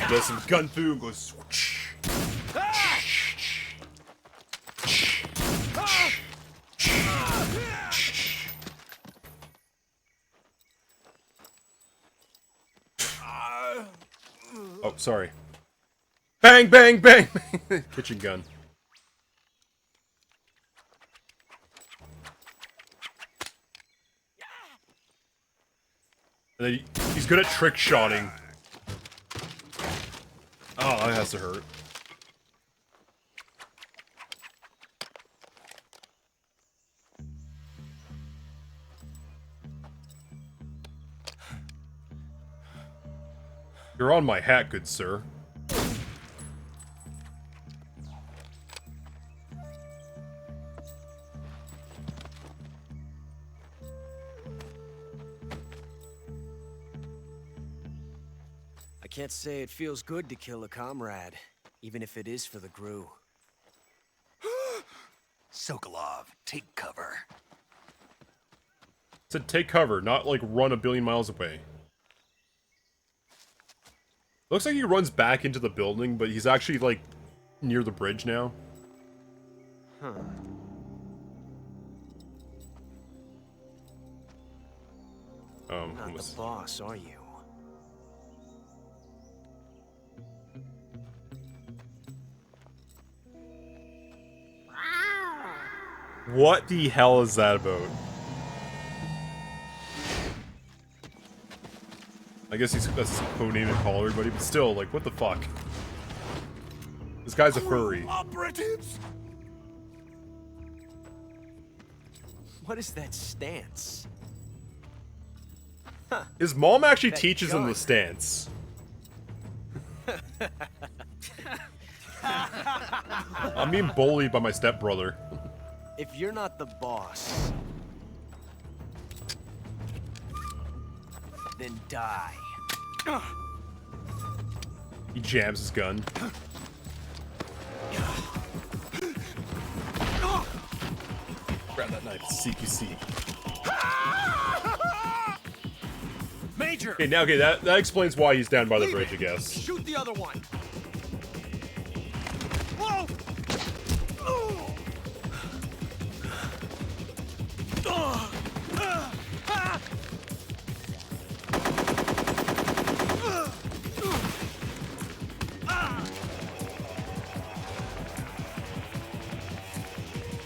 Does some gun fu, goes. Oh, sorry. Bang, bang, bang! Kitchen gun. And then he's good at trick shotting. Oh, that has to hurt. You're on my hat, good sir. I can't say it feels good to kill a comrade, even if it is for the GRU. Sokolov, take cover. It said take cover, not like run a billion miles away. Looks like he runs back into the building, but he's actually like near the bridge now. Huh. Not the boss, are you? What the hell is that about? I guess that's a code name to call everybody, but still, like, what the fuck? This guy's a furry. Operatives? What is that stance? Huh. His mom actually That teaches him gun. the stance. I'm being bullied by my stepbrother. If you're not the boss, then die. He jams his gun. Grab that knife, CQC. Major! Okay, now, that explains why he's down by the bridge, I guess. Shoot the other one! Whoa!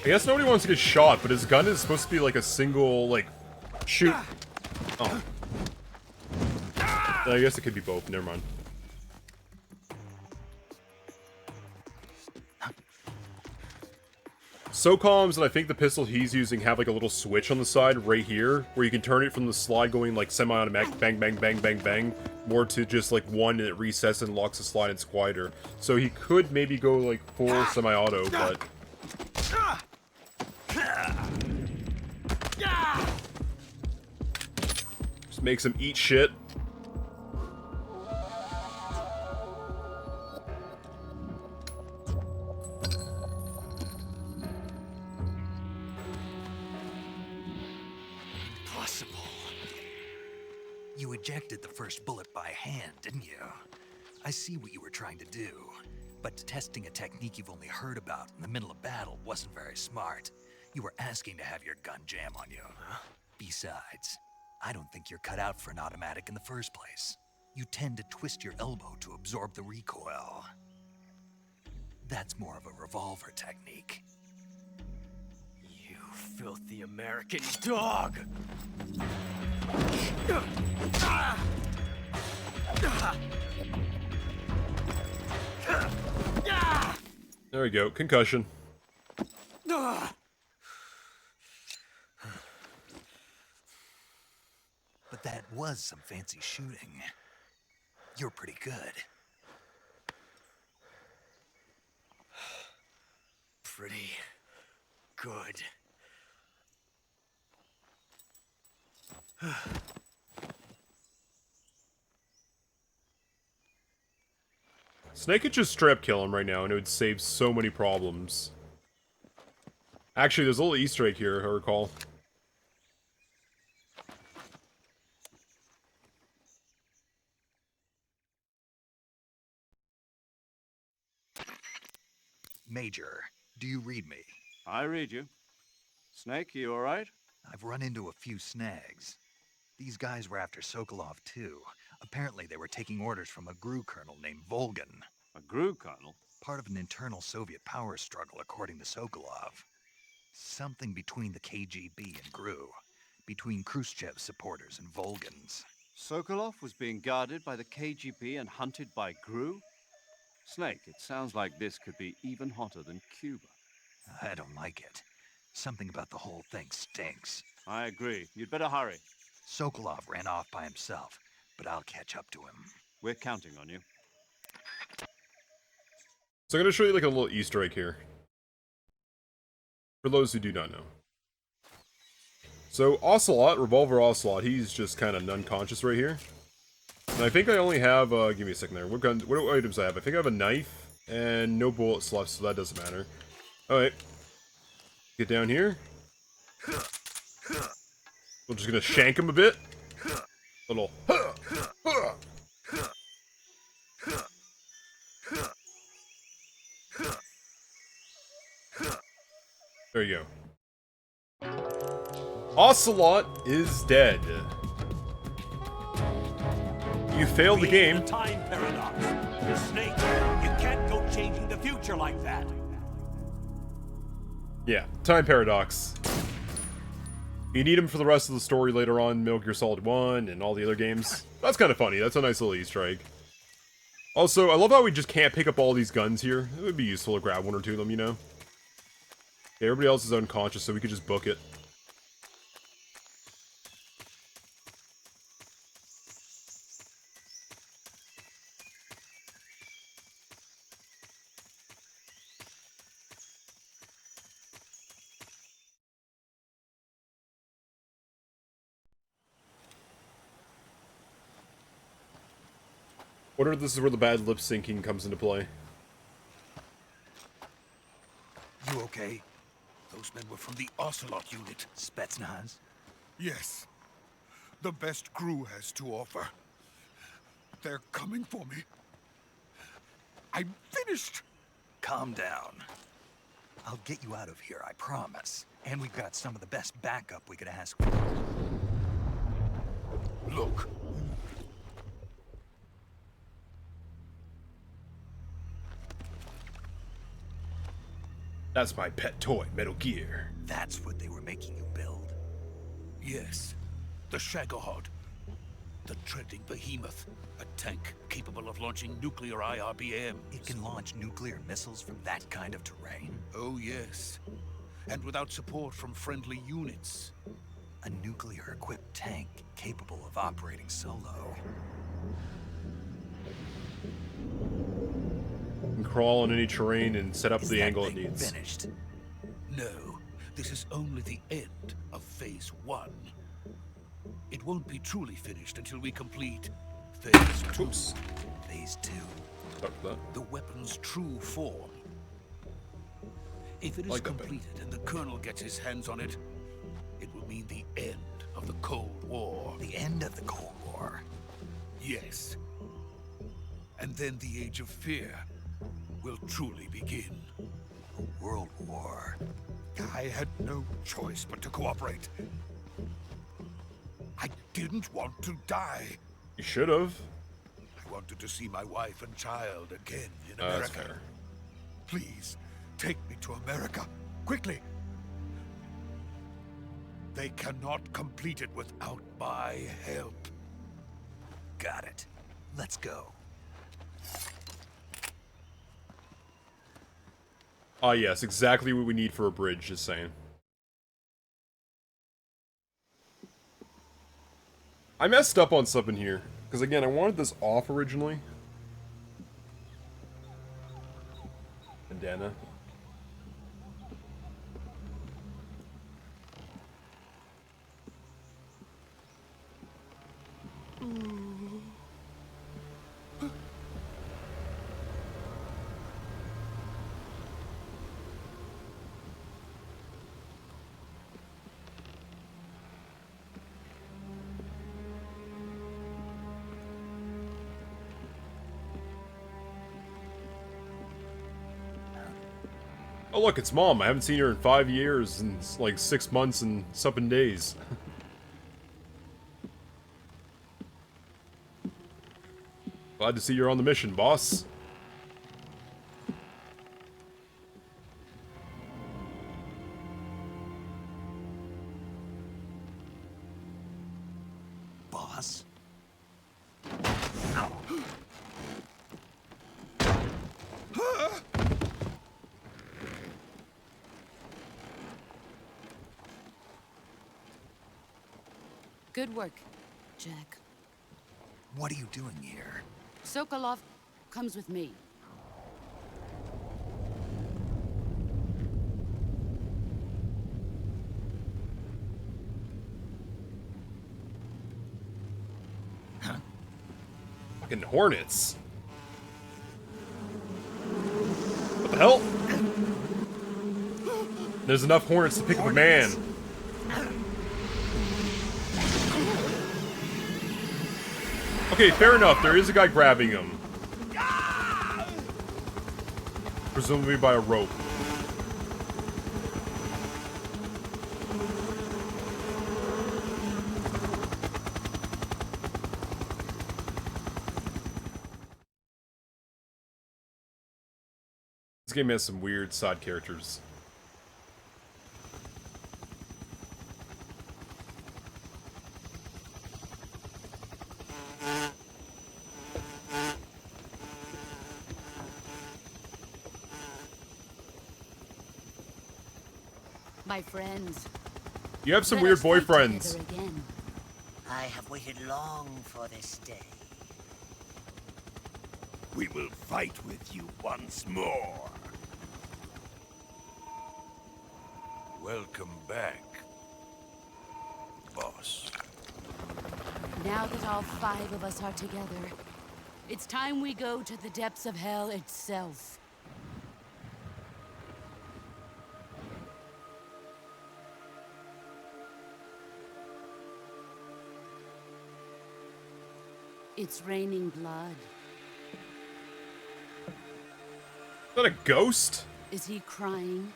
I guess nobody wants to get shot, but his gun is supposed to be like a single, like, shoot. Oh. I guess it could be both. Never mind. SOCOMs, and I think the pistol he's using have like a little switch on the side right here, where you can turn it from the slide going like semi-automatic, bang, bang, bang, bang, bang, more to just like one and it resets and locks the slide and it's quieter. So he could maybe go like full semi-auto, but... just makes him eat shit. You ejected the first bullet by hand, didn't you? I see what you were trying to do, but testing a technique you've only heard about in the middle of battle wasn't very smart. You were asking to have your gun jam on you. Besides, I don't think you're cut out for an automatic in the first place. You tend to twist your elbow to absorb the recoil. That's more of a revolver technique. You filthy American dog! There we go. Concussion. But that was some fancy shooting. You're pretty good. Pretty good. Snake could just straight up kill him right now, and it would save so many problems. Actually, there's a little Easter egg here, I recall. Major, do you read me? I read you. Snake, you alright? I've run into a few snags. These guys were after Sokolov, too. Apparently they were taking orders from a GRU colonel named Volgan. A GRU colonel? Part of an internal Soviet power struggle, according to Sokolov. Something between the KGB and GRU. Between Khrushchev's supporters and Volgan's. Sokolov was being guarded by the KGB and hunted by GRU? Snake, it sounds like this could be even hotter than Cuba. I don't like it. Something about the whole thing stinks. I agree. You'd better hurry. Sokolov ran off by himself, but I'll catch up to him. We're counting on you. So I'm going to show you like a little Easter egg here. For those who do not know. So Ocelot, Revolver Ocelot, he's just kind of unconscious right here. And I think I only have, give me a second there. What items I have? I think I have a knife and no bullets left, so that doesn't matter. Alright. Get down here. We're just gonna shank him a bit. Little. There you go. Ocelot is dead. You failed the game. Time paradox. Snake, you can't go changing the future like that. Yeah, time paradox. You need him for the rest of the story later on, Metal Gear Solid 1 and all the other games. That's kind of funny. That's a nice little Easter egg. Also, I love how we just can't pick up all these guns here. It would be useful to grab one or two of them, you know? Okay, everybody else is unconscious, so we could just book it. Wonder if this is where the bad lip syncing comes into play. You okay? Those men were from the Ocelot unit. Spetsnaz? Yes. The best GRU has to offer. They're coming for me. I'm finished. Calm down. I'll get you out of here, I promise. And we've got some of the best backup we could ask for. Look. That's my pet toy, Metal Gear. That's what they were making you build. Yes, the Shagohod. The treading behemoth. A tank capable of launching nuclear IRBMs. It can launch nuclear missiles from that kind of terrain? Oh yes. And without support from friendly units. A nuclear-equipped tank capable of operating solo. You can crawl on any terrain and set up the angle it Is that needs. thing finished? No, this is only the end of Phase 1. It won't be truly finished until we complete Phase 2. Oops. Phase 2. Start with that. The weapon's true form. If it is Like that bit. completed and the Colonel gets his hands on it, it will mean the end of the Cold War. The end of the Cold War? Yes. And then the Age of Fear will truly begin. A world war. I had no choice but to cooperate. I didn't want to die. You should have. I wanted to see my wife and child again in That's America. fair. Please, take me to America, quickly. They cannot complete it without my help. Got it. Let's go. Ah, yes, exactly what we need for a bridge, just saying. I messed up on something here. Because, again, I wanted this off originally. Bandana. Oh look, it's Mom. I haven't seen her in 5 years and like 6 months and something days. Glad to see you're on the mission, boss. Boss? Good work, Jack. What are you doing here? Sokolov comes with me. Fucking hornets. What the hell? There's enough hornets to pick up a man. Okay, fair enough. There is a guy grabbing him. Presumably by a rope. This game has some weird side characters. My friends. You have some let weird us fight boyfriends. together again. I have waited long for this day. We will fight with you once more. Welcome back, boss. Now that all 5 of us are together, it's time we go to the depths of hell itself. It's raining blood. Is that a ghost? Is he crying?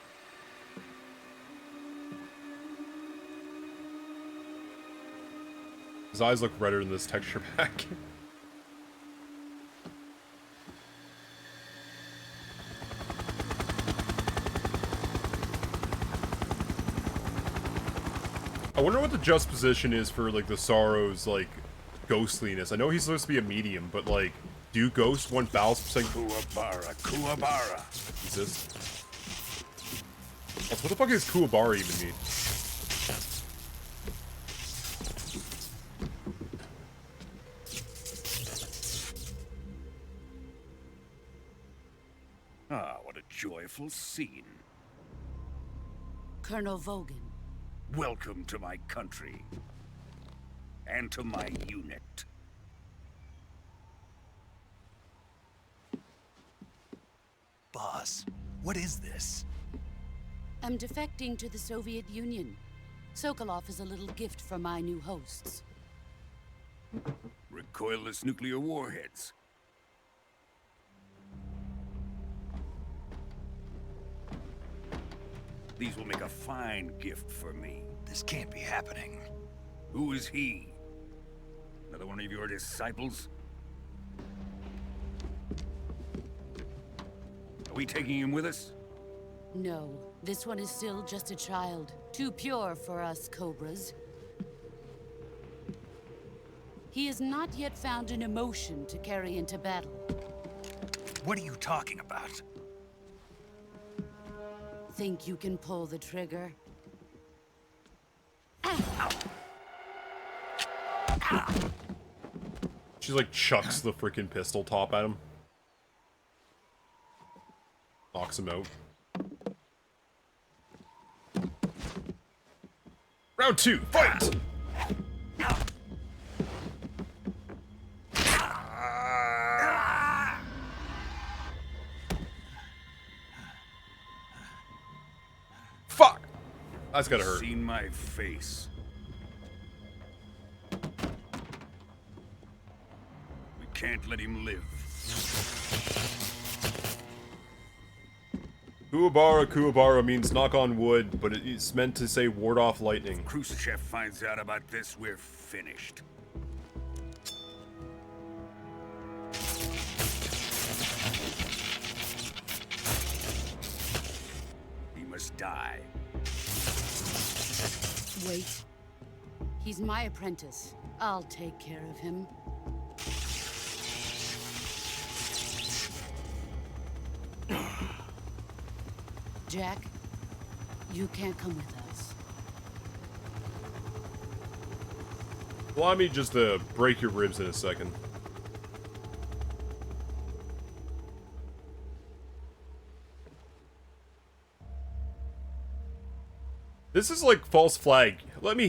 His eyes look redder in this texture pack. I wonder what the juxtaposition is for, like, the Sorrow's, like, ghostliness. I know he's supposed to be a medium, but, like, do ghosts 1000% Kuwabara, Kuwabara. exist? Also, what the fuck does Kuwabara even mean? Ah, what a joyful scene. Colonel Vogan. Welcome to my country. And to my unit. Boss, what is this? I'm defecting to the Soviet Union. Sokolov is a little gift for my new hosts. Recoilless nuclear warheads. These will make a fine gift for me. This can't be happening. Who is he? Another one of your disciples? Are we taking him with us? No, this one is still just a child. Too pure for us Cobras. He has not yet found an emotion to carry into battle. What are you talking about? Think you can pull the trigger? She, like, chucks the freaking pistol top at him. Knocks him out. Round 2, fight! Fuck! That's gotta hurt. Seen my face. We can't let him live. Kuwabara, Kuwabara means knock on wood, but it's meant to say ward off lightning. If Khrushchev finds out about this, we're finished. He must die. Wait. He's my apprentice. I'll take care of him. Jack, you can't come with us. Allow me just to break your ribs in a second. This is like false flag. Let me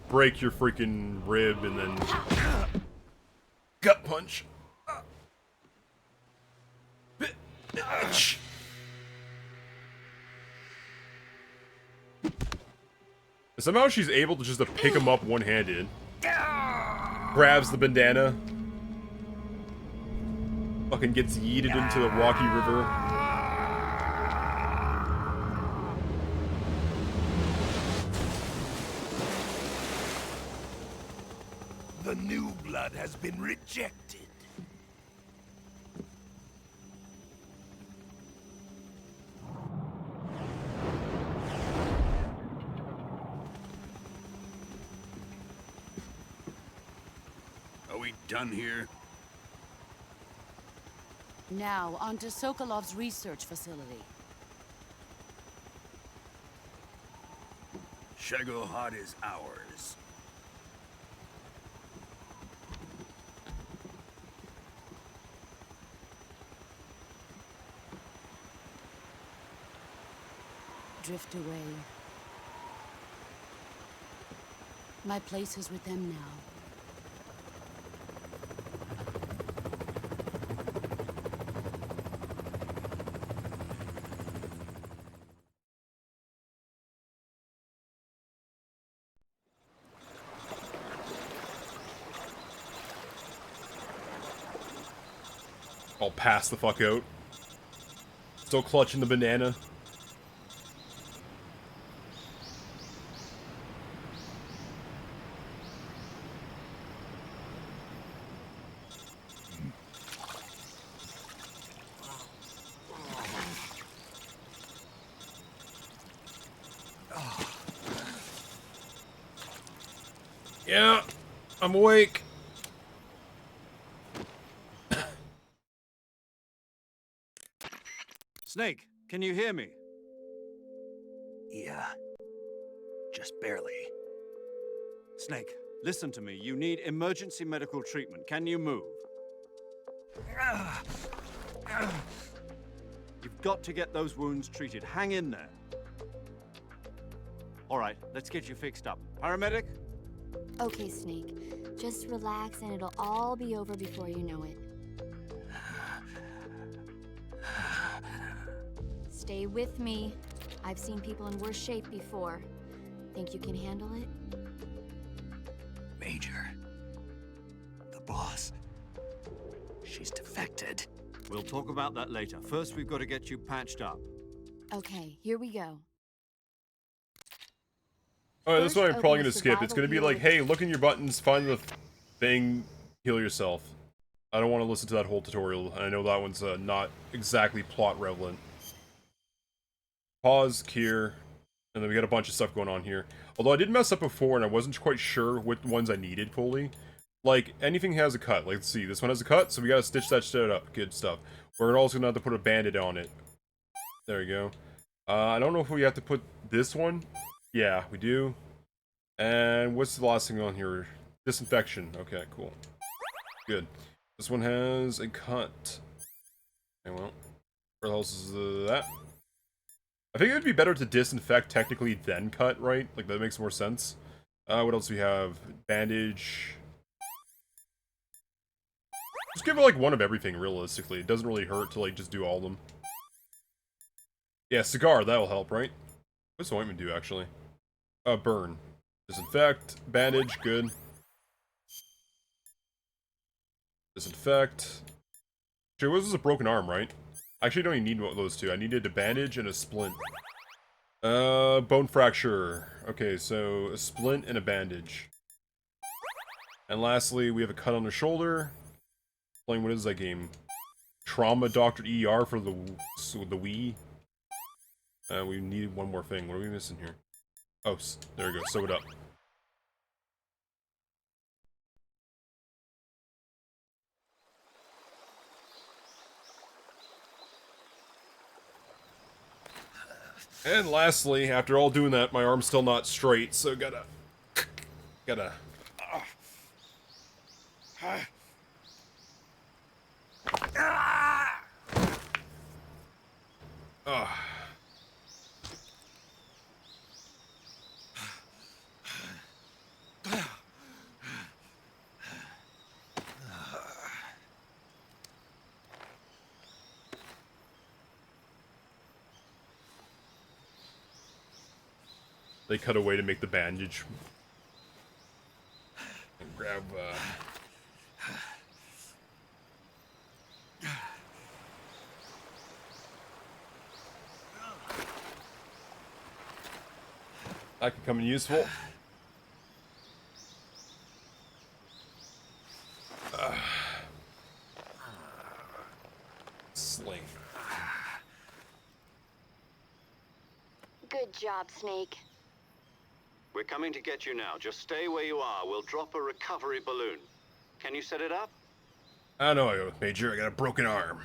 break your freaking rib and then gut punch. Bitch. Somehow she's able to just to pick him up one-handed. Grabs the bandana. Fucking gets yeeted into the rocky river. The new blood has been rejected. Are we done here? Now, on to Sokolov's research facility. Shagohod is ours. Drift away. My place is with them now. I'll pass the fuck out. Still clutching the banana. Yeah, I'm awake. Snake, can you hear me? Yeah. Just barely. Snake, listen to me. You need emergency medical treatment. Can you move? You've got to get those wounds treated. Hang in there. All right, let's get you fixed up. Paramedic? Okay, Snake. Just relax and it'll all be over before you know it. Stay with me. I've seen people in worse shape before. Think you can handle it? Major. The boss. She's defected. We'll talk about that later. First, we've got to get you patched up. Okay, here we go. Alright, this one I'm First, probably open gonna the skip. It's gonna be like, hey, look in your buttons, find the thing, heal yourself. I don't want to listen to that whole tutorial. I know that one's not exactly plot relevant. Pause, cure, and then we got a bunch of stuff going on here. Although I did mess up before and I wasn't quite sure what ones I needed fully. Like, anything has a cut. Like, let's see, this one has a cut, so we gotta stitch that shit up. Good stuff. We're also gonna have to put a bandit on it. There we go. I don't know if we have to put this one. Yeah, we do. And what's the last thing on here? Disinfection. Okay, cool. Good. This one has a cut. Okay, well, where else is that? I think it'd be better to disinfect technically then cut, right? Like, that makes more sense. What else do we have? Bandage. Just give it, like, one of everything, realistically. It doesn't really hurt to, like, just do all of them. Yeah, cigar, that'll help, right? What's the ointment do, actually? Burn. Disinfect. Bandage, good. Disinfect. Actually, this is a broken arm, right? I actually don't even need one of those two. I needed a bandage and a splint. Bone fracture. Okay, so a splint and a bandage. And lastly, we have a cut on the shoulder. Playing, what is that game? Trauma Doctor ER for the Wii. We need one more thing. What are we missing here? Oh, there we go. Sew it up. And lastly, after all doing that, my arm's still not straight, so gotta... They cut away to make the bandage. And grab, that could come in useful. Sling. Good job, Snake. We're coming to get you now. Just stay where you are. We'll drop a recovery balloon. Can you set it up? I know, Major. I got a broken arm.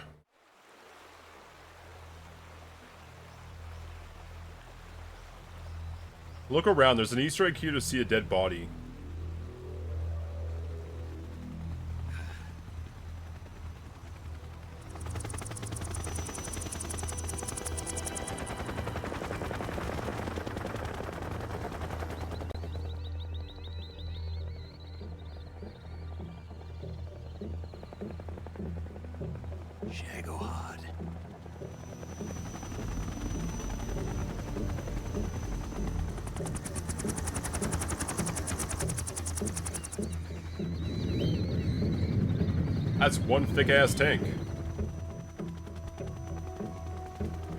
Look around. There's an Easter egg here to see a dead body. Shagohod. That's one thick-ass tank.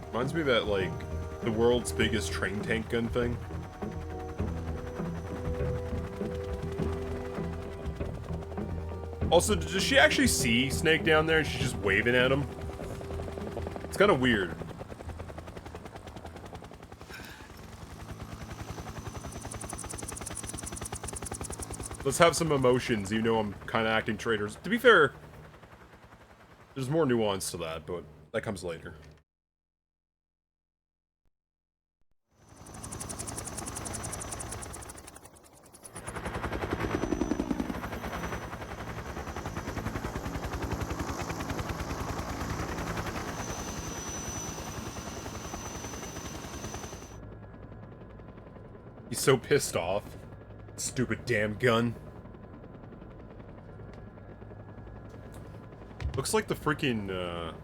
Reminds me of that, like, the world's biggest train tank gun thing. Also, does she actually see Snake down there and she's just waving at him? It's kind of weird. Let's have some emotions, even though I'm kind of acting traitors. To be fair, there's more nuance to that, but that comes later. He's so pissed off. Stupid damn gun. Looks like the freaking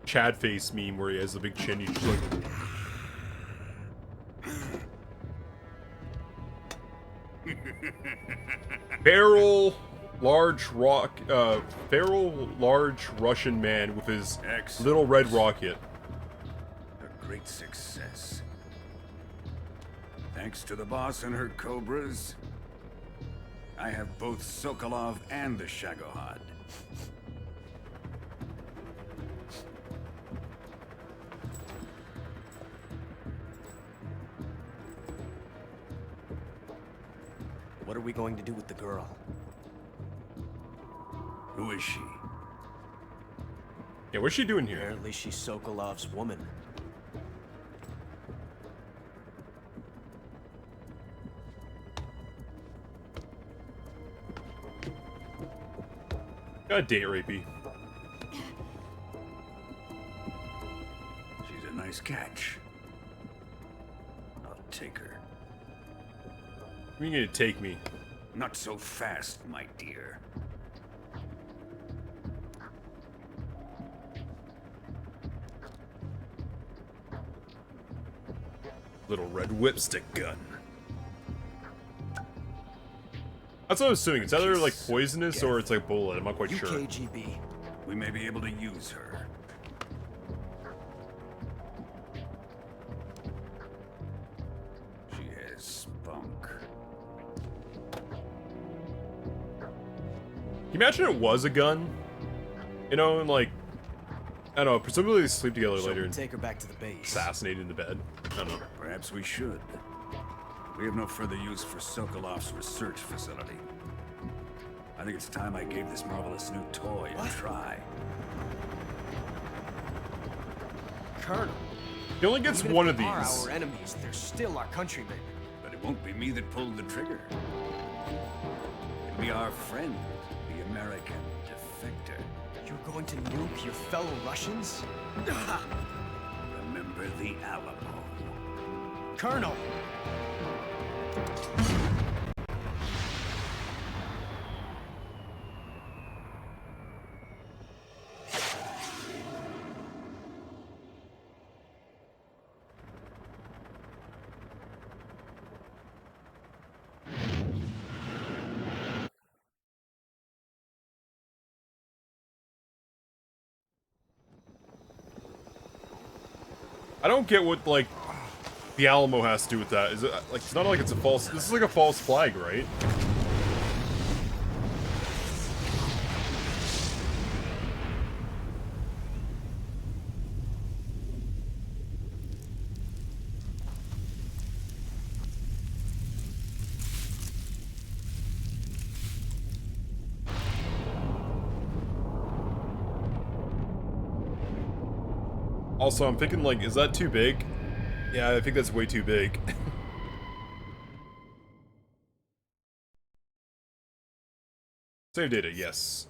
Chad face meme where he has the big chin. He's just like... Feral, large Russian man with his little red rocket. A great success. Thanks to the boss and her cobras, I have both Sokolov and the Shagohod. What are we going to do with the girl? Who is she? Yeah, what's she doing here? Apparently she's Sokolov's woman. God, date rapey. She's a nice catch. I'll take her. You're gonna take me. Not so fast, my dear. Little red whipstick gun. That's what I was assuming. It's either like poisonous or it's like bullet. I'm not quite sure. UKGB. We may be able to use her. She has spunk. Can you imagine it was a gun? You know, and like, I don't know, presumably they sleep together later and take her back to the base. Assassinated in the bed. I don't know. Perhaps we should. We have no further use for Sokolov's research facility. I think it's time I gave this marvelous new toy a try. Colonel. He only gets even one if of they these. are our enemies, they're still our countrymen. But it won't be me that pulled the trigger. It'll be our friend, the American defector. You're going to nuke your fellow Russians? Remember the Alamo. Colonel! I don't get what, like, the Alamo has to do with that. Is it, like, it's not like it's a false... This is like a false flag, right? Also, I'm thinking, like, is that too big? Yeah, I think that's way too big. Save data, yes.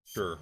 Sure.